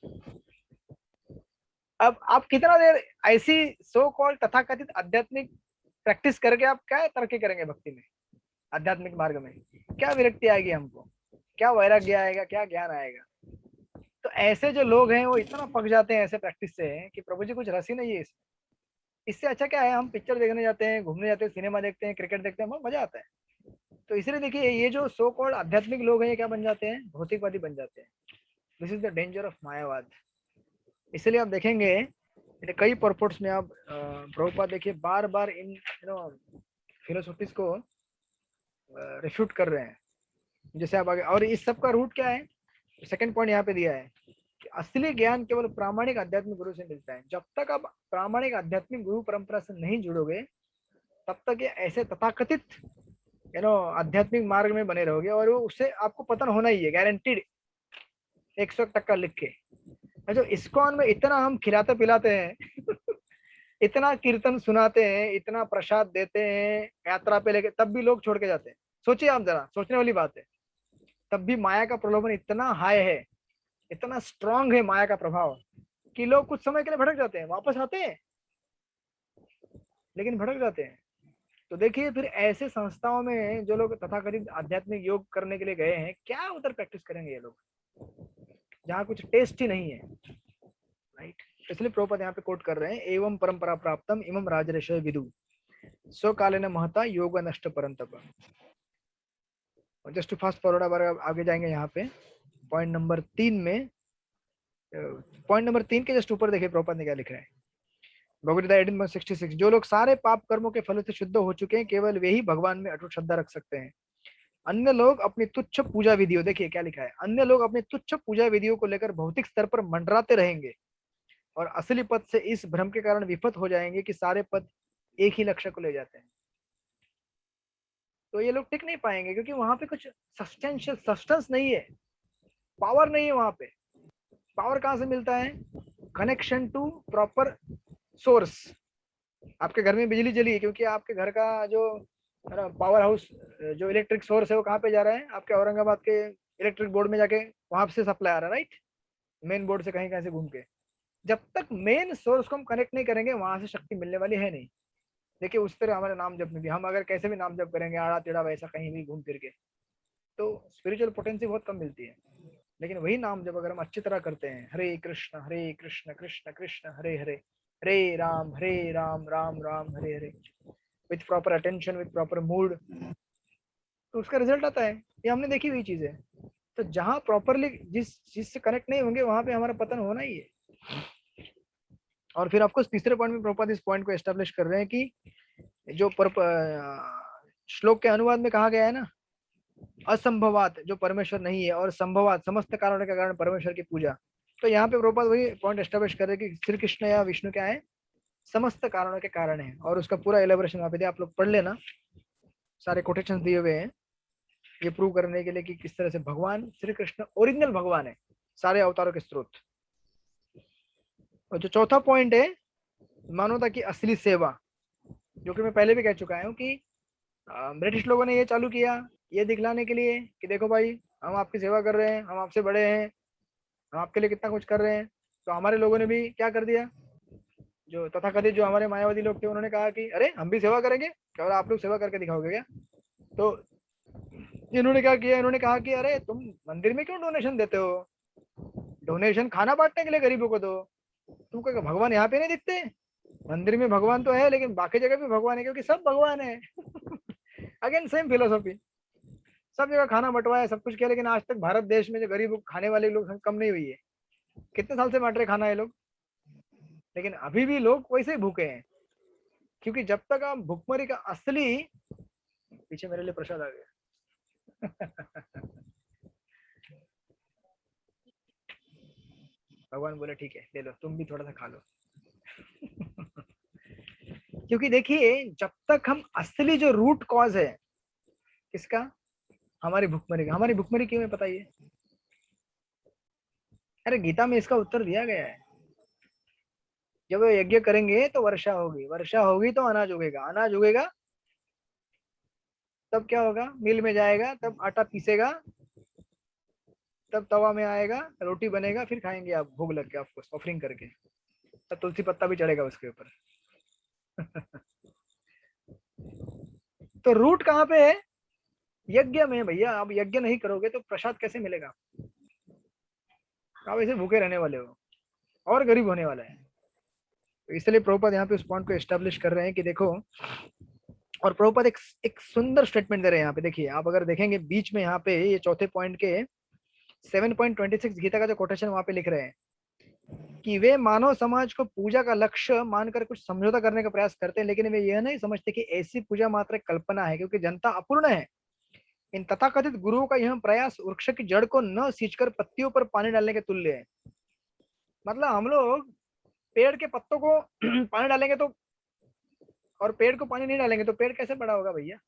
अब आप कितना देर ऐसी सो कॉल्ड तथाकथित आध्यात्मिक प्रैक्टिस करके आप क्या तरक्की करेंगे भक्ति में, आध्यात्मिक मार्ग में? क्या विरक्ति आएगी हमको, क्या वैराग्य आएगा, क्या ज्ञान आएगा? तो ऐसे जो लोग हैं वो इतना पक जाते हैं ऐसे प्रैक्टिस से कि प्रभु जी कुछ रस ही नहीं है इसमें। इससे अच्छा क्या है, हम पिक्चर देखने जाते हैं, घूमने जाते हैं, सिनेमा देखते हैं, क्रिकेट देखते हैं, बहुत मजा आता है। तो इसलिए देखिए ये जो सो कॉल्ड आध्यात्मिक लोग हैं ये क्या बन जाते हैं, भौतिकवादी बन जाते हैं। This is the danger of Mayavada. इसलिए आप देखेंगे कई परपोर्ट्स में आप प्रभुपाद देखिए बार बार इन फिलोसॉफीज को रिफ्यूट कर रहे हैं। जैसे आप आगे, और इस सब का रूट क्या है, सेकंड पॉइंट यहाँ पे दिया है कि असली ज्ञान केवल प्रामाणिक आध्यात्मिक गुरु से मिलता है। जब तक आप प्रामाणिक आध्यात्मिक गुरु परंपरा से नहीं जुड़ोगे तब तक ये ऐसे तथाकथित आध्यात्मिक मार्ग में बने रहोगे, और वो उससे आपको पतन होना ही है, गारंटीड 100% लिख के। जो इस्कॉन में इतना हम खिलाते पिलाते हैं इतना कीर्तन सुनाते हैं, इतना प्रसाद देते हैं यात्रा पे लेके, तब भी लोग छोड़ के जाते हैं। सोचिए आप जरा, सोचने वाली बात है। तब भी माया का प्रलोभन इतना हाई है, इतना स्ट्रांग है माया का प्रभाव कि लोग कुछ समय के लिए भटक जाते हैं, वापस आते हैं लेकिन भटक जाते हैं। तो देखिए फिर ऐसे संस्थाओं में जो लोग तथाकथित आध्यात्मिक योग करने के लिए गए हैं, क्या उधर प्रैक्टिस करेंगे ये लोग, जहाँ कुछ टेस्ट ही नहीं है, राइट? इसलिए प्रभुपाद यहाँ पे कोट कर रहे हैं, एवं परंपरा प्राप्तम इमं राजर्षय विदु स्वकालेन महता योग नष्ट परंतप। जस्ट फास्ट फॉरवर्ड बार आगे जाएंगे यहाँ पे पॉइंट नंबर 3 में। पॉइंट नंबर 3 के जस्ट ऊपर देखिए प्रभुपाद ने क्या लिखा है, भगवद गीता 18:66। जो लोग सारे पाप कर्मों के फल से शुद्ध हो चुके हैं केवल वे ही भगवान में अटूट श्रद्धा रख सकते हैं। अन्य लोग अपनी तुच्छ पूजा विधियों, देखिए क्या लिखा है, अन्य लोग अपनी तुच्छ पूजा विधियों को लेकर भौतिक स्तर पर मंडराते रहेंगे और असली पद से इस भ्रम के कारण विफत हो जाएंगे कि सारे पद एक ही लक्ष्य को ले जाते हैं। तो ये लोग टिक नहीं पाएंगे क्योंकि वहां पे कुछ सब्सटेंशियल सब्सटेंस नहीं है, पावर नहीं है वहां पे। पावर कहाँ से मिलता है? Connection to proper source. आपके घर में बिजली जली है क्योंकि आपके घर का जो पावर हाउस जो इलेक्ट्रिक सोर्स है वो कहाँ पे जा रहा है? आपके औरंगाबाद के इलेक्ट्रिक बोर्ड में जाके वहां से सप्लाई आ रहा है, राइट? मेन बोर्ड से कहीं से घूम के। जब तक मेन सोर्स को हम कनेक्ट नहीं करेंगे वहां से शक्ति मिलने वाली है नहीं। देखिए उस तरह हमारे नाम जप में भी हम अगर कैसे भी नाम जप करेंगे आड़ा टेढ़ा वैसा कहीं भी घूम फिर के, तो स्पिरिचुअल पोटेंसी बहुत कम मिलती है। लेकिन वही नाम जब अगर हम अच्छी तरह करते हैं, Hare Krishna Krishna Krishna Hare Hare, Hare Rama Rama Rama Hare Hare, with proper attention, with proper mood, तो उसका रिजल्ट आता है। ये हमने देखी हुई चीज है। तो जहां प्रॉपरली जिस चीज से कनेक्ट नहीं होंगे वहां पे हमारा पतन होना ही है। और फिर आपको तीसरे पॉइंट में प्रभुपाद इस पॉइंट को एस्टेब्लिश कर रहे हैं कि जो श्लोक के अनुवाद में कहा गया है ना, असंभवात जो परमेश्वर नहीं है और संभवात समस्त कारणों के कारण परमेश्वर की पूजा। तो यहाँ पे प्रभुपाद वही पॉइंट एस्टेब्लिश कर रहे हैं कि श्री कृष्ण या विष्णु क्या है? समस्त कारणों के कारण है। और उसका पूरा एलेबोरेशन वहां पे दिया, आप लोग पढ़ लेना, सारे कोटेशन दिए हुए हैं ये प्रूव करने के लिए कि किस तरह से भगवान श्री कृष्ण ओरिजिनल भगवान है, सारे अवतारों के स्रोत। और जो चौथा पॉइंट है मानवता की असली सेवा, जो कि मैं पहले भी कह चुका हूँ कि ब्रिटिश लोगों ने ये चालू किया ये दिखलाने के लिए कि देखो भाई हम आपकी सेवा कर रहे हैं, हम आपसे बड़े हैं, हम आपके लिए कितना कुछ कर रहे हैं। तो हमारे लोगों ने भी क्या कर दिया, जो तथाकथित जो हमारे मायावादी लोग थे उन्होंने कहा कि अरे हम भी सेवा करेंगे, क्या आप लोग सेवा करके दिखाओगे क्या? तो इन्होंने क्या किया, इन्होंने कहा कि अरे तुम मंदिर में क्यों डोनेशन देते हो, डोनेशन खाना बांटने के लिए गरीबों को दो। तुमको भगवान यहाँ पे नहीं दिखते? मंदिर में भगवान तो है लेकिन बाकी जगह भी भगवान है क्योंकि सब भगवान है। अगेन सेम फिलोसॉफी, सब जगह खाना बंटवाया, सब कुछ किया, लेकिन आज तक भारत देश में जो गरीब खाने वाले लोग कम नहीं हुई है। कितने साल से बांट रहे खाना ये लोग, लेकिन अभी भी लोग वैसे ही भूखे हैं। क्योंकि जब तक आप भूखमरी का असली, पीछे मेरे लिए प्रसाद आ गया भगवान बोले ठीक है ले लो, तुम भी थोड़ा सा खा लो क्योंकि देखिए जब तक हम असली जो रूट कॉज है किसका, हमारी भूखमरी का, हमारी भूखमरी क्यों है पता ही है? अरे गीता में इसका उत्तर दिया गया है। जब यज्ञ करेंगे तो वर्षा होगी, वर्षा होगी तो अनाज उगेगा, अनाज उगेगा तब क्या होगा, मिल में जाएगा, तब आटा पीसेगा, तब तवा में आएगा, रोटी बनेगा, फिर खाएंगे आप भोग लग के, आपको ऑफरिंग करके। तो तुलसी पत्ता भी चढ़ेगा उसके ऊपर। तो रूट कहाँ पे है? यज्ञ में भैया। आप यज्ञ नहीं करोगे तो प्रसाद कैसे मिलेगा? आप ऐसे भूखे रहने वाले हो और गरीब होने वाला है। तो इसलिए प्रभुपाद यहाँ पे उस पॉइंट को एस्टेब्लिश कर रहे हैं कि देखो, और प्रभुपाद एक सुंदर स्टेटमेंट दे रहे हैं यहाँ पे। देखिए आप अगर देखेंगे बीच में यहाँ पे ये चौथे पॉइंट के 7.26 गीता का जो कोटेशन वहां पे लिख रहे हैं कि वे मानव समाज को पूजा का लक्ष्य मानकर कुछ समझौता करने का प्रयास करते हैं, लेकिन वे यह नहीं समझते कि ऐसी पूजा मात्र एक कल्पना है, क्योंकि जनता अपूर्ण है। इन तथाकथित गुरुओं का यह प्रयास वृक्ष की जड़ को न सींचकर पत्तियों पर पानी डालने के तुल्य है। मतलब हम लोग पेड़ के पत्तों को पानी डालेंगे तो, और पेड़ को पानी नहीं डालेंगे तो पेड़ कैसे बड़ा होगा भैया?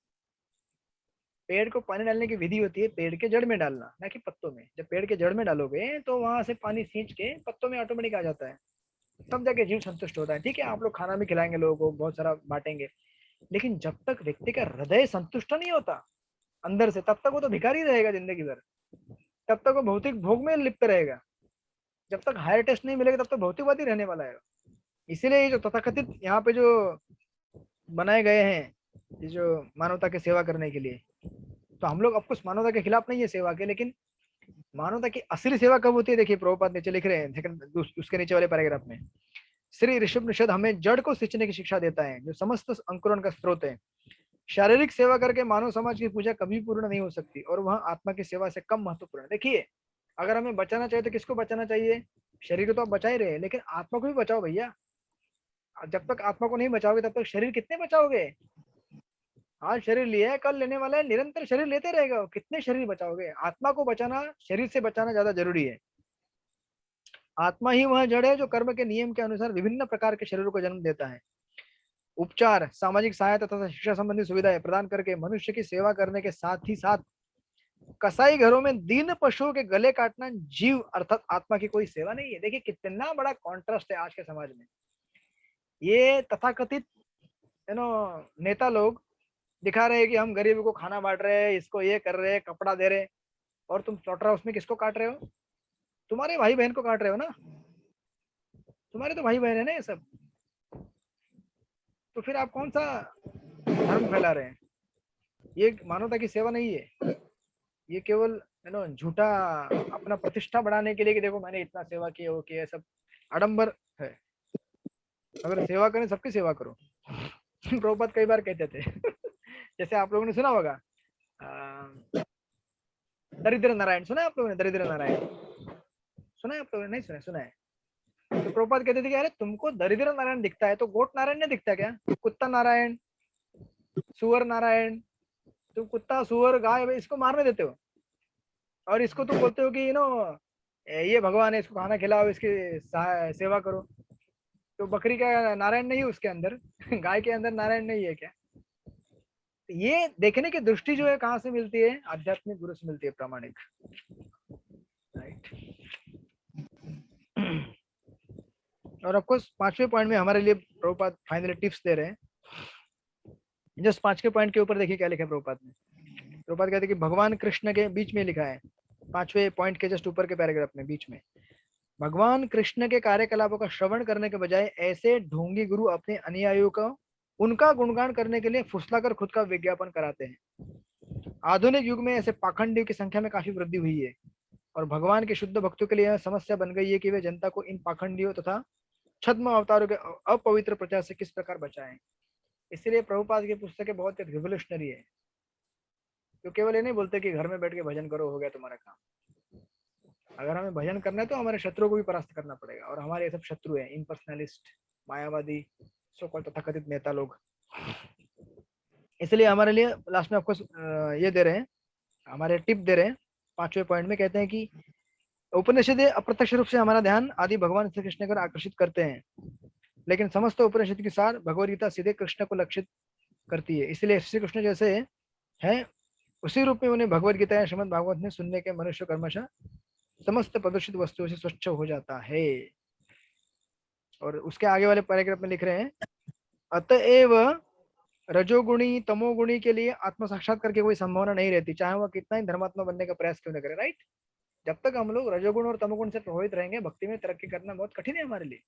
पेड़ को पानी डालने की विधि होती है पेड़ के जड़ में डालना, ना कि पत्तों में। जब पेड़ के जड़ में डालोगे तो वहां से पानी सींच के पत्तों में ऑटोमेटिक आ जाता है, तब जाके जीव संतुष्ट होता है। ठीक है, आप लोग खाना भी खिलाएंगे लोगों को, बहुत सारा बांटेंगे, लेकिन जब तक व्यक्ति का हृदय संतुष्ट नहीं होता अंदर से, तब तक वो तो भिखारी रहेगा जिंदगी भर। तब तक वो भौतिक भोग में लिप्त रहेगा। जब तक हायर टेस्ट नहीं मिलेगा तब तक भौतिकवादी रहने वाला है। इसीलिए ये जो तथाकथित यहाँ पे जो बनाए गए हैं, ये जो मानवता की सेवा करने के लिए, तो हम लोग ऑफकोर्स मानवता के खिलाफ नहीं है सेवा के, लेकिन मानवता की असली सेवा कब होती है? देखिए प्रभुपाद नीचे लिख रहे हैं उसके नीचे वाले पैराग्राफ में, श्री ऋषभनिषद हमें जड़ को सींचने की शिक्षा देता है, जो समस्त अंकुरण का स्रोत है। शारीरिक सेवा करके मानव समाज की पूजा कभी पूर्ण नहीं हो सकती, और वह आत्मा की सेवा से कम महत्वपूर्ण है। देखिए, अगर हमें बचाना चाहिए तो किसको बचाना चाहिए? शरीर को तो आप बचा ही रहे, लेकिन आत्मा को भी बचाओ भैया। जब तक आत्मा को नहीं बचाओगे तब तक शरीर कितने बचाओगे? आज शरीर लिया है, कल लेने वाला है, निरंतर शरीर लेते रहेगा। कितने शरीर बचाओगे? आत्मा को बचाना शरीर से बचाना ज्यादा जरूरी है। आत्मा ही वह जड़ है जो कर्म के नियम के अनुसार विभिन्न प्रकार के शरीरों को जन्म देता है। उपचार, सामाजिक सहायता तथा शिक्षा संबंधी सुविधाएं प्रदान करके मनुष्य की सेवा करने के साथ ही साथ कसाई घरों में दीन पशुओं के गले काटना जीव अर्थात आत्मा की कोई सेवा नहीं है। देखिए कितना बड़ा कॉन्ट्रास्ट है आज के समाज में। ये तथाकथित नेता लोग दिखा रहे हैं कि हम गरीबों को खाना बांट रहे हैं, इसको ये कर रहे हैं, कपड़ा दे रहे हैं, और तुम स्लॉटर हाउस में किसको काट रहे हो? तुम्हारे भाई बहन को काट रहे हो ना, तुम्हारे तो भाई बहन है ना ये सब। तो फिर आप कौन सा धर्म फैला रहे हैं? ये मानवता की सेवा नहीं है, ये केवल झूठा अपना प्रतिष्ठा बढ़ाने के लिए कि देखो मैंने इतना सेवा की, वो किया, सब आडंबर है। अगर सेवा करें सबकी सेवा करो। प्रभुपाद कई बार कहते थे जैसे आप लोगों ने सुना होगा दरिद्र नारायण, सुना है आप लोगों ने? दरिद्र नारायण सुना है आप लोगों ने? नहीं सुना? सुना है। तो प्रभुपाद कहते थे कि अरे तुमको दरिद्र नारायण दिखता है तो गोट नारायण नहीं दिखता क्या? कुत्ता नारायण, सुअर नारायण। तुम कुत्ता सुअर गाय इसको मारने देते हो, और इसको तुम बोलते हो कि ये भगवान है, इसको खाना खिलाओ, इसकी सेवा करो। तो बकरी का नारायण नहीं है उसके अंदर? गाय के अंदर नारायण नहीं है क्या? ये देखने की दृष्टि जो है कहाँ से मिलती है? आध्यात्मिक गुरु से मिलती है, प्रामाणिक। राइट। और ऑफकोर्स 5वें पॉइंट में हमारे लिए प्रभुपाद फाइनली टिप्स दे रहे हैं। जस्ट 5वें पॉइंट के ऊपर देखिए क्या लिखा है प्रभुपाद ने। प्रभुपाद कहते हैं कि भगवान कृष्ण के बीच में लिखा है, 5वें पॉइंट के जस्ट ऊपर के पैराग्राफ में बीच में, भगवान कृष्ण के कार्यकलापों का श्रवण करने के बजाय ऐसे ढोंगी गुरु अपने अनुयायियों को उनका गुणगान करने के लिए फुसलाकर खुद का विज्ञापन कराते हैं। आधुनिक युग में ऐसे पाखंडियों की संख्या में काफी वृद्धि हुई है, और भगवान के शुद्ध भक्तों के लिए यह समस्या बन गई है कि वे जनता को इन पाखंडियों तथा छद्म अवतारों के अपवित्र प्रचार से किस प्रकार बचाएं। इसलिए प्रभुपाद की पुस्तकें बहुत रिवोल्यूशनरी है। तो केवल ये नहीं बोलते कि घर में बैठ के भजन करो, हो गया तुम्हारा काम। अगर हमें भजन करना है तो हमारे शत्रु को भी परास्त करना पड़ेगा, और हमारे सब शत्रु हैं, इम्पर्सनलिस्ट, मायावादी, सो-कॉल्ड तथाकथित नेता लोग। इसलिए हमारे लिए लास्ट में आपको ये दे रहे हैं, हमारे टिप दे रहे हैं 5वें पॉइंट में। कहते हैं कि उपनिषद अप्रत्यक्ष रूप से हमारा ध्यान आदि भगवान श्री कृष्ण को आकर्षित करते हैं, लेकिन समस्त उपनिषद के सार भगवद गीता सीधे कृष्ण को लक्षित करती है। इसलिए श्री कृष्ण जैसे हैं उसी रूप में उन्हें भगवद गीता या श्रीमद् भागवत में सुनने के मनुष्य कर्मशः समस्त प्रदूषित वस्तुओं से स्वच्छ हो जाता है। और उसके आगे वाले पैराग्राफ में लिख रहे हैं, अतएव रजोगुणी तमोगुणी के लिए आत्म साक्षात्कार की कोई संभावना नहीं रहती, चाहे वह कितना ही धर्मात्मा बनने का प्रयास क्यों न करे। राइट। जब तक हम लोग रजोगुण और तमोगुण से प्रभावित रहेंगे, भक्ति में तरक्की करना बहुत कठिन है हमारे लिए।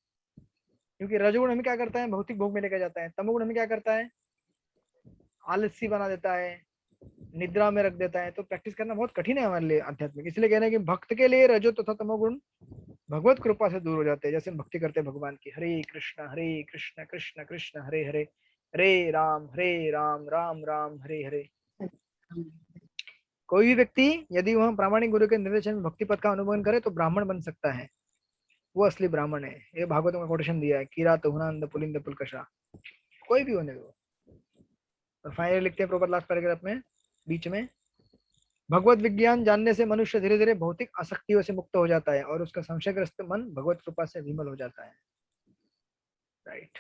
क्योंकि रजोगुण हमें क्या करता है, भौतिक भोग में लेकर जाता है। तमोगुण हमें क्या करता है, आलसी बना देता है, निद्रा में रख देता है। तो प्रैक्टिस करना बहुत कठिन है हमारे लिए आध्यात्मिक। इसलिए कह रहे हैं कि भक्त के लिए रजो तथा तमोगुण भगवत कृपा से दूर हो जाते हैं। जैसे हम भक्ति करते हैं भगवान की, हरे कृष्ण कृष्ण कृष्ण हरे हरे, हरे राम राम राम हरे हरे। कोई भी व्यक्ति यदि वह प्रामाणिक गुरु के निर्देशन में भक्ति पथ का अनुमोदन करे तो ब्राह्मण बन सकता है, वो असली ब्राह्मण है। ये भागवत में कोटेशन दिया है, कीरा तुहनांद पुलिंद पुलकशा, कोई भी होने दो। और फाइनली लिखते हैं प्रॉपर लास्ट पैराग्राफ में बीच में, भगवत विज्ञान जानने से मनुष्य धीरे धीरे भौतिक आसक्तियों से मुक्त हो जाता है और उसका संशयग्रस्त मन भगवत कृपा से विमल हो जाता है। राइट,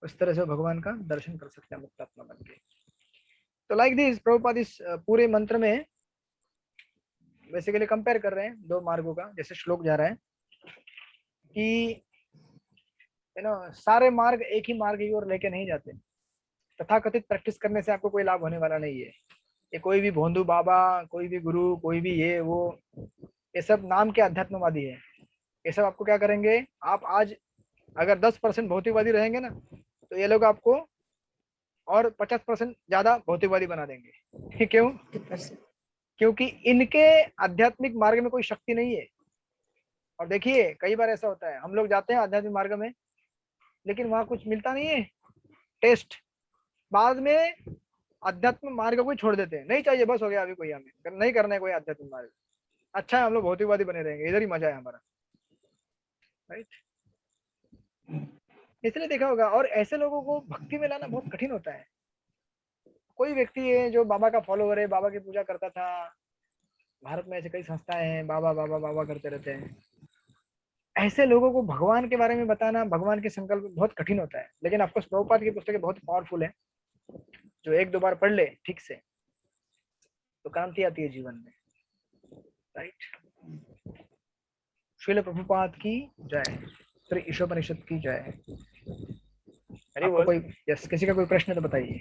उस तरह से भगवान का दर्शन कर सकते हैं मुक्तात्मा बन के। तो लाइक दिस प्रभुपाद इस पूरे मंत्र में बेसिकली कंपेयर कर रहे हैं दो मार्गों का। जैसे श्लोक जा रहा है कि सारे मार्ग एक ही मार्ग की ओर लेके नहीं जाते। तथाकथित प्रैक्टिस करने से आपको कोई लाभ होने वाला नहीं है। ये कोई भी भोंदू बाबा, कोई भी गुरु, कोई भी ये वो, ये सब नाम के अध्यात्मवादी है। ये सब आपको क्या करेंगे, आप आज अगर 10% भौतिकवादी रहेंगे ना, तो ये लोग आपको और 50% ज्यादा भौतिकवादी बना देंगे। क्यों? क्योंकि इनके आध्यात्मिक मार्ग में कोई शक्ति नहीं है। और देखिए कई बार ऐसा होता है, हम लोग जाते हैं आध्यात्मिक मार्ग में लेकिन वहां कुछ मिलता नहीं है टेस्ट, बाद में अध्यात्म मार्ग को छोड़ देते हैं, नहीं चाहिए बस हो गया, अभी कोई हमें नहीं करना है कोई आध्यात्मिक मार्ग, अच्छा है हम लोग भौतिकवादी बने रहेंगे, इधर ही मजा है हमारा। राइट, इसलिए देखा होगा। और ऐसे लोगों को भक्ति में लाना बहुत कठिन होता है। कोई व्यक्ति है जो बाबा का फॉलोवर है, बाबा की पूजा करता था, भारत में ऐसे कई संस्थाएं हैं बाबा बाबा बाबा करते रहते हैं, ऐसे लोगों को भगवान के बारे में बताना, भगवान के संकल्प बहुत कठिन होता है। लेकिन आपको प्रभुपाद की पुस्तकें बहुत पावरफुल है, जो एक दो बार पढ़ ले ठीक से तो क्रांति आती है जीवन में। राइट, श्रील प्रभुपाद की जय, श्री ईशोपनिषद की जय। आपको कोई किसी का कोई प्रश्न तो बताइए।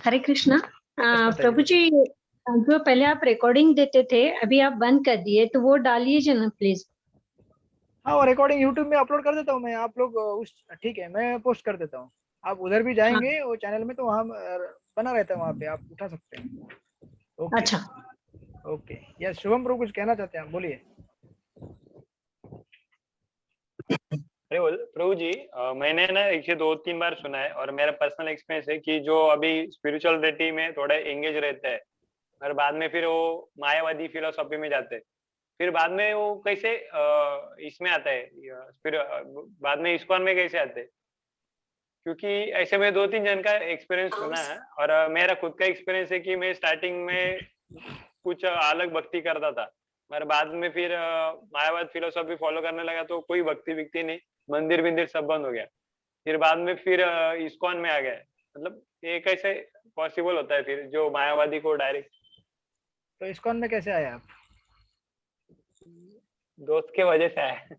हरे कृष्णा। प्रभु जी, जो पहले आप रिकॉर्डिंग देते थे अभी आप बंद कर दिए, तो वो डालिए ना प्लीज। हाँ, वो रिकॉर्डिंग यूट्यूब में अपलोड कर देता हूँ मैं, आप लोग उस ठीक है मैं पोस्ट कर देता हूँ। आप उधर भी जाएंगे वो चैनल में तो वहाँ बना रहता है, वहाँ पे आप उठा सकते हैं। ओके, अच्छा, ओके। यस, शुभम प्रभु कुछ कहना चाहते हैं आप, बोलिए। अरे प्रभु जी, मैंने ना इसे 2-3 बार सुना है और मेरा पर्सनल एक्सपीरियंस है कि जो अभी स्पिरिचुअलिटी में थोड़ा एंगेज रहता है और बाद में फिर वो मायावादी फिलोसॉफी में जाते हैं, फिर बाद में वो कैसे इसमें आता है, फिर बाद में इस्कॉन में कैसे आते हैं? क्योंकि ऐसे में 2-3 जन का एक्सपीरियंस सुना है और मेरा खुद का एक्सपीरियंस है कि मैं स्टार्टिंग में कुछ अलग भक्ति करता था, मगर बाद में फिर मायावाद फिलोसॉफी फॉलो करने लगा तो कोई भक्ति विक्ति नहीं, मंदिर बिंदिर सब बंद हो गया। फिर बाद में फिर इस्कॉन में आ गया। मतलब ये कैसे पॉसिबल होता है फिर, जो मायावादी को डायरेक्ट? तो इस्कॉन में कैसे आए आप? दोस्त के वजह से आया।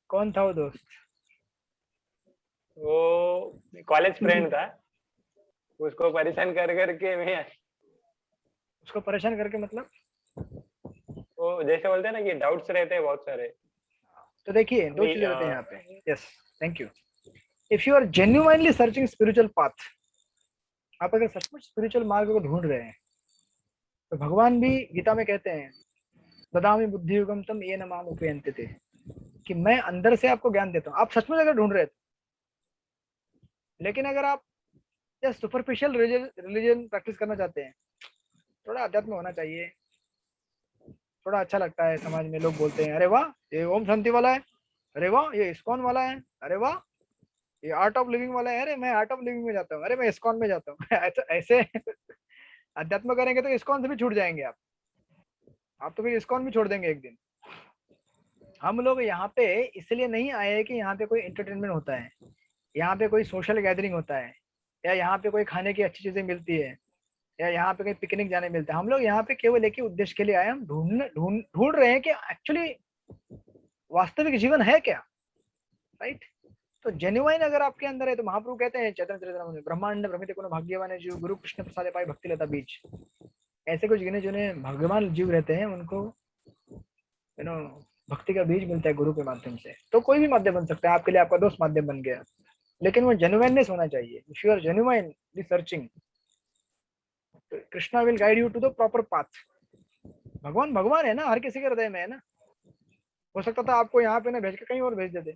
कौन था वो दोस्त? वो कॉलेज फ्रेंड था, उसको परेशान कर करके मैं। उसको परेशान करके मतलब? वो जैसे बोलते हैं ना कि डाउट्स रहते हैं बहुत सारे। तो देखिए दो चीजें रहते हैं यहाँ पे। Yes, thank you. If you are genuinely searching spiritual path, आप अगर सचमुच स्पिरिचुअल मार्ग को ढूंढ रहे हैं तो भगवान भी गीता में कहते हैं, ददामि बुद्धि युगम तम येन माम उपयन्ते थे, कि मैं अंदर से आपको ज्ञान देता हूँ। आप सचमुच अगर ढूंढ रहे थे। लेकिन अगर आप जस्ट सुपरफिशियल रिलीजन प्रैक्टिस करना चाहते हैं, थोड़ा अध्यात्म होना चाहिए, थोड़ा अच्छा लगता है, समाज में लोग बोलते हैं अरे वाह ये ओम शांति वाला है, अरे वाह ये इस्कॉन वाला है, अरे वाह ये आर्ट ऑफ लिविंग वाला है, अरे मैं आर्ट ऑफ लिविंग में जाता हूँ, अरे मैं इस्कॉन में जाता हूँ। ऐसे अध्यात्म करेंगे तो इस्कॉन से भी छूट जाएंगे आप तो फिर इस्कॉन भी छोड़ देंगे एक दिन। हम लोग यहाँ पे इसलिए नहीं आए कि यहाँ पे कोई एंटरटेनमेंट होता है, यहाँ पे कोई सोशल गैदरिंग होता है, या यहाँ पे कोई खाने की अच्छी चीजें मिलती है, या यहाँ पे कहीं पिकनिक जाने मिलता है। हम लोग यहाँ पे केवल एक ही उद्देश्य के लिए आए, हम ढूंढ रहे हैं कि एक्चुअली वास्तविक जीवन है क्या। राइट, तो जेन्युइन अगर आपके अंदर है तो महाप्रभु कहते हैं चैतन्य चरितामृत में, ब्रह्मांड ब्रह्मित कोनो भाग्यवान है जीव, गुरु कृष्ण प्रसाद पाए भक्ति लता बीज। ऐसे कुछ गिने चुने भगवान जीव रहते हैं, उनको भक्ति का बीज मिलता है गुरु के माध्यम से। तो कोई भी माध्यम बन सकता है आपके लिए, आपका दोस्त माध्यम बन गया, लेकिन वो जेन्युइननेस होना चाहिए। If you are genuine searching, Krishna will guide you to the proper path. भगवान भगवान है ना, हर किसी के हृदय में है ना। हो सकता था आपको यहाँ पे ना भेज के कहीं और भेज देते,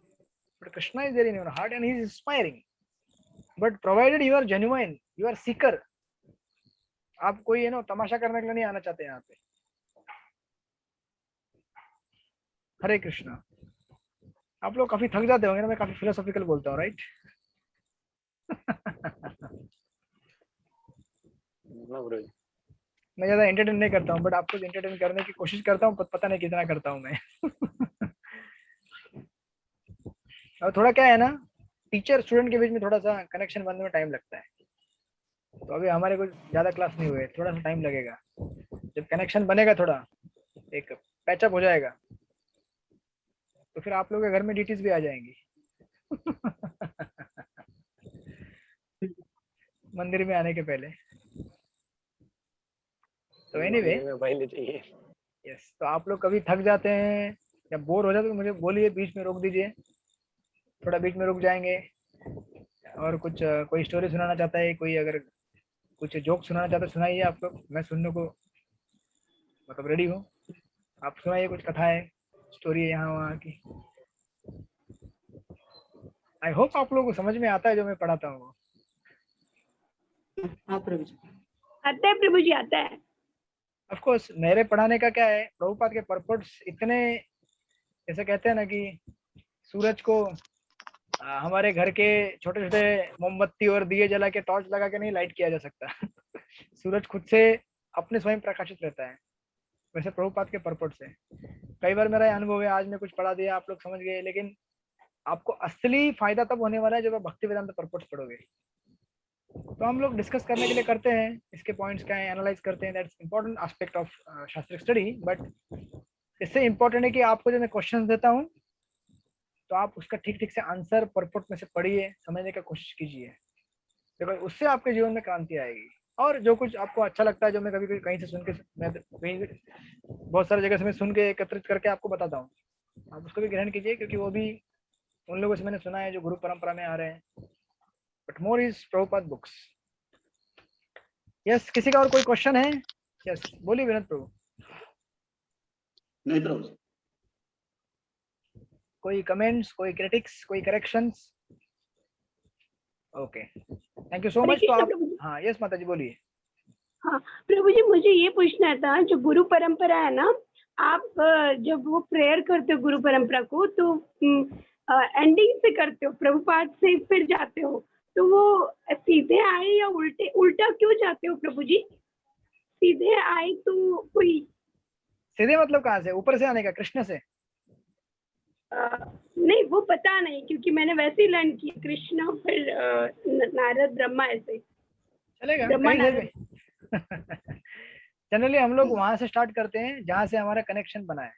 but Krishna is there in your heart and he is inspiring. But provided you are genuine, you are seeker. आप कोई है ना तमाशा करने के लिए नहीं आना चाहते यहाँ पे। हरे कृष्णा। आप लोग काफी थक जाते होंगे ना, मैं काफी फिलोसॉफिकल बोलता हूँ, राइट? मैं ज्यादा एंटरटेन नहीं करता हूँ, बट आपको एंटरटेन करने की कोशिश करता हूँ, पता नहीं कितना करता हूँ मैं। और थोड़ा क्या है ना, टीचर स्टूडेंट के बीच में थोड़ा सा कनेक्शन बनने में टाइम लगता है। तो अभी हमारे कुछ ज्यादा क्लास नहीं हुए, थोड़ा सा टाइम लगेगा। जब कनेक्शन बनेगा, थोड़ा एक पैचअप हो जाएगा, तो फिर आप लोगों के घर में डीटीज भी आ जाएंगी। मंदिर में आने के पहले। तो एनीवे, पहले चाहिए। यस, तो आप लोग कभी थक जाते हैं या बोर हो जाते हैं तो मुझे बोलिए, बीच में रोक दीजिए, थोड़ा बीच में रुक जाएंगे। और कुछ कोई स्टोरी सुनाना चाहता है, कोई अगर कुछ जोक सुनाना चाहता है सुनाइए आप लोग, मैं सुनने को मतलब रेडी हूँ। आप सुनाइए कुछ कथाएं, स्टोरी है यहाँ वहाँ की। आई होप आप लोगों को समझ में आता है जो मैं पढ़ाता हूँ। हाँ प्रभु जी। आता है प्रभु जी, आता है। ऑफ कोर्स मेरे पढ़ाने का क्या है, प्रभुपाद के पर्पस इतने, जैसे कहते हैं ना कि सूरज को हमारे घर के छोटे छोटे मोमबत्ती और दिए जला के, टॉर्च लगा के नहीं लाइट किया जा सकता। सूरज खुद से अपने स्वयं प्रकाशित रहता है, वैसे प्रभुपाद के पर्पस से। कई बार मेरा अनुभव है, आज मैं कुछ पढ़ा दिया, आप लोग समझ गए, लेकिन आपको असली फायदा तब होने वाला है जब आप भक्ति वेदांत पर्पस पढ़ोगे। तो हम लोग डिस्कस करने के लिए करते हैं, इसके पॉइंट्स क्या है एनालाइज करते हैं, that's important aspect of shastric study. But इससे इंपॉर्टेंट है कि आपको जब मैं क्वेश्चन देता हूँ तो आप उसका ठीक ठीक से आंसर पर्पट में से पढ़िए, समझने का कोशिश कीजिए, देखो उससे आपके जीवन में क्रांति आएगी। और जो कुछ आपको अच्छा लगता है, जो मैं कभी कभी कहीं से सुन के, मैं कहीं बहुत सारी जगह से मैं सुन के एकत्रित करके आपको बताता हूँ, आप उसको भी ग्रहण कीजिए, क्योंकि वो भी उन लोगों से मैंने सुना है जो गुरु परंपरा में आ रहे हैं। But more is Prabhupada books. Yes, किसी का और कोई क्वेश्चन है? यस, बोलिए विनोद प्रभु। नहीं प्रभु। कोई कमेंट्स, कोई क्रिटिक्स, कोई corrections? Okay, thank you so much. तो आप, हाँ यस माता जी बोलिए। हाँ प्रभु जी, मुझे ये पूछना था, जो गुरु परंपरा है ना, आप जब वो प्रेयर करते हो गुरु परंपरा को, तो एंडिंग से करते हो, प्रभुपाद से फिर जाते हो, तो वो सीधे आए या उल्टे, उल्टा क्यों जाते हो प्रभु जी? सीधे आए तो कोई, सीधे मतलब कहाँ से, ऊपर से आने का, कृष्ण से? नहीं वो पता नहीं, क्योंकि मैंने वैसे ही लर्न किया, कृष्ण फिर नारद ब्रह्मा, ऐसे चलेगा ब्रह्मा कहीं से नारद। भी। जनरली हम लोग वहां से स्टार्ट करते हैं जहां से हमारा कनेक्शन बना है।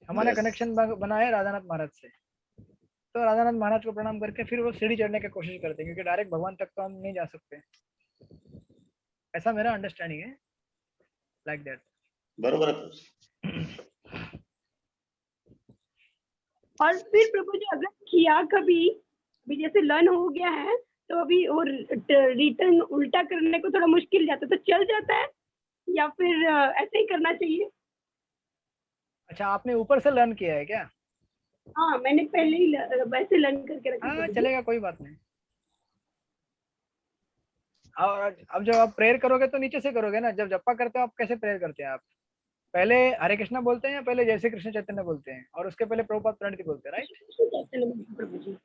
हमारा Yes. कनेक्शन बना है राधानाथ महाराज से, तो राधानाथ महाराज को प्रणाम करके फिर वो सीढ़ी चढ़ने की कोशिश करते हैं, क्योंकि डायरेक्ट भगवान तक तो हम नहीं जा सकते। ऐसा मेरा अंडरस्टैंडिंग है, लाइक दैट। बरोबर है प्रभु। और फिर प्रभु जी अगर किया कभी, अभी जैसे लर्न हो गया है, तो अभी और रिटर्न उल्टा करने को थोड़ा मुश्किल जाता है, तो चल जाता है या फिर ऐसे ही करना चाहिए? अच्छा, आपने ऊपर से लर्न किया है क्या? हाँ मैंने पहले ही वैसे लर्न करके रखा। हाँ चलेगा, कोई बात नहीं। और अब जब आप प्रेयर करोगे तो नीचे से करोगे ना। जब जप्पा करते हो आप कैसे प्रेयर करते हैं? आप पहले हरे कृष्णा बोलते हैं या पहले जय श्री कृष्ण चैतन्य बोलते हैं, और उसके पहले प्रभुपाद प्रणति बोलते हैं, राइट? प्रभु जी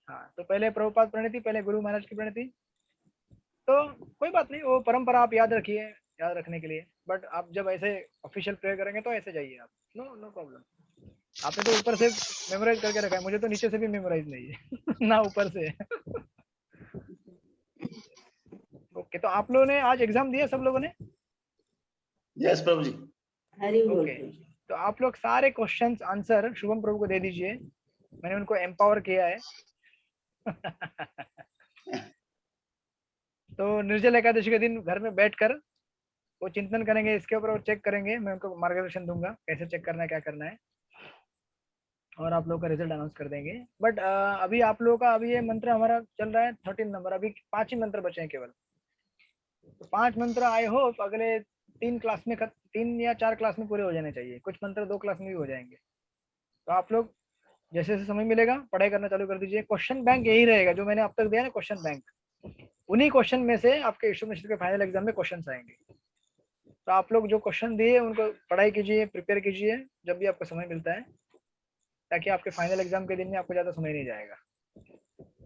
हाँ, तो पहले प्रभुपाद प्रणति, पहले गुरु महाराज की प्रणति। तो कोई बात नहीं, वो परंपरा आप याद रखिए, याद रखने के लिए। बट आप जब ऐसे ऑफिशियल प्रेयर करेंगे तो ऐसे जाइए आप, नो प्रॉब्लम। आपने तो ऊपर से मेमोराइज करके रखा है, मुझे तो नीचे से भी मेमोराइज नहीं है। ना ऊपर से। ओके, तो आप लोगों ने आज एग्जाम दिया सब लोगों ने? यस प्रभु जी। हरि बोल ओके, तो आप लोग सारे क्वेश्चंस आंसर शुभम प्रभु को दे दीजिए, मैंने उनको एम्पावर किया है। तो निर्जल एकादशी के दिन घर में बैठकर वो चिंतन करेंगे इसके ऊपर, वो चेक करेंगे, मैं उनको मार्गदर्शन दूंगा कैसे चेक करना है, क्या करना है। और आप लोगों का रिजल्ट अनाउंस कर देंगे। बट अभी आप लोगों का अभी ये मंत्र हमारा चल रहा है 13 नंबर, अभी 5 ही मंत्र बचे हैं केवल। तो 5 मंत्र आई होप अगले 3 या 4 क्लास में पूरे हो जाने चाहिए, कुछ मंत्र 2 क्लास में भी हो जाएंगे। तो आप लोग जैसे जैसे समय मिलेगा पढ़ाई करना चालू कर दीजिए। क्वेश्चन बैंक यही रहेगा जो मैंने अब तक दिया ना, क्वेश्चन बैंक, उन्हीं क्वेश्चन में से आपके ईश्वर के फाइनल एग्जाम में क्वेश्चन आएंगे। तो आप लोग जो क्वेश्चन दिए उनको पढ़ाई कीजिए, प्रिपेयर कीजिए जब भी आपको समय मिलता है, ताकि आपके फाइनल एग्जाम के दिन में आपको ज़्यादा समय नहीं जाएगा।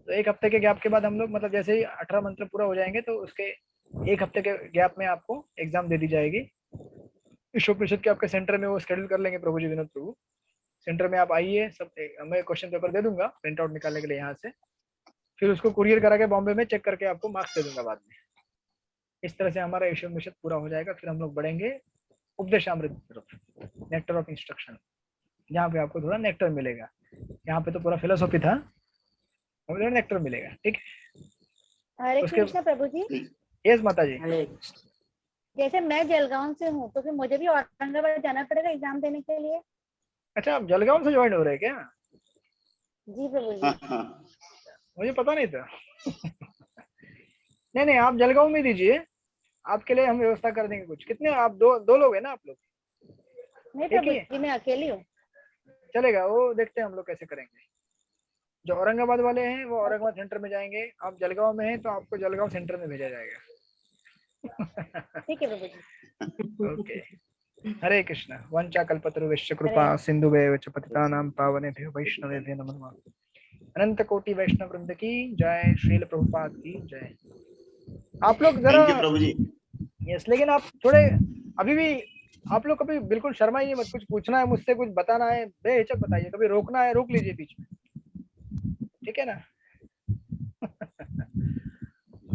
तो 1 हफ्ते के गैप के बाद हम लोग मतलब जैसे ही 18 मंत्र पूरा हो जाएंगे तो उसके 1 हफ्ते के गैप में आपको एग्जाम दे दी जाएगी। ईश्वरोपनिषद के आपके सेंटर में वो शेड्यूल कर लेंगे प्रभु जी, विनोद प्रभु। सेंटर में आप आइए, सब मैं क्वेश्चन पेपर दे दूंगा प्रिंट आउट निकालने के लिए यहाँ से, फिर उसको कुरियर करा के बॉम्बे में चेक करके आपको मार्क्स दे दूंगा बाद में। इस तरह से हमारा ईश्वरोपनिषद पूरा हो जाएगा। फिर हम लोग बढ़ेंगे उपदेशामृत की तरफ, नेक्टर ऑफ इंस्ट्रक्शन, जहाँ पे आपको थोड़ा नेक्टर मिलेगा। यहाँ पे तो पूरा फिलोसॉफी था, हमें नेक्टर मिलेगा। ठीक है, हरे उसके- कृष्ण प्रभु जी। यस माता जी। हरे कृष्ण। जैसे मैं जलगांव से हूँ तो फिर मुझे भी औरंगाबाद जाना पड़ेगा एग्जाम देने के लिए? अच्छा, आप जलगांव से ज्वाइन हो रहे हैं क्या? जी प्रभु जी। हाँ, हाँ। मुझे पता नहीं था। नहीं नहीं, आप जलगांव में दीजिए, आपके लिए हम व्यवस्था कर देंगे कुछ। कितने आप? दो लोग हैं ना आप लोग? नहीं एक प्रभु ही है? जी, मैं अकेली हूँ। चलेगा, वो देखते हैं हम लोग कैसे करेंगे। जो औरंगाबाद वाले हैं वो औरंगाबाद सेंटर में जाएंगे, आप जलगांव में हैं तो आपको जलगांव सेंटर में भेजा जाएगा। ठीक है प्रभु जी। ओके, हरे कृष्ण। वंचा कल्पतरुश्च कृपा सिंधुभ्येव च पतितानां पावनेभ्यो वैष्णवेभ्यो नमो नमः। अनंत कोटि वैष्णव वृंद की जय, श्रील प्रभुपाद की जय। आप लोग जरा thank you Prabhu ji. Yes, लेकिन आप थोड़े अभी भी आप लोग कभी बिल्कुल शर्माइए मत। कुछ पूछना है मुझसे, कुछ बताना है, बेहिचक बताइए। कभी रोकना है रोक लीजिए बीच में, ठीक है ना?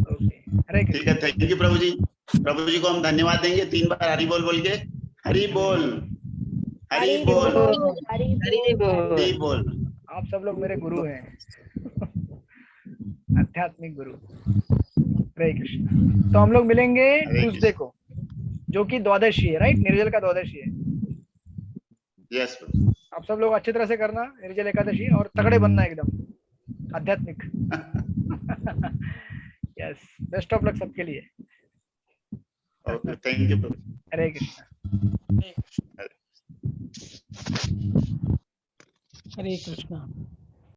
ओके, हरे ठीक है, कृष्ण। थैंक यू प्रभु जी। प्रभु जी को हम धन्यवाद देंगे 3 बार हरि बोल बोल के। हरि बोल, हरि बोल, हरि हरि बोल। हरि बोल। आप सब लोग मेरे गुरु हैं, आध्यात्मिक गुरु। हरे कृष्ण। तो हम लोग मिलेंगे ट्यूसडे को, जो कि द्वादशी है, राइट? निर्जल का द्वादशी है। यस आप सब लोग अच्छी तरह से करना निर्जल एकादशी, और तगड़े बनना एकदम आध्यात्मिक। यस, बेस्ट ऑफ लक सबके लिए। Okay, thank you Prabhu ji. Hare Krishna. Hare Krishna.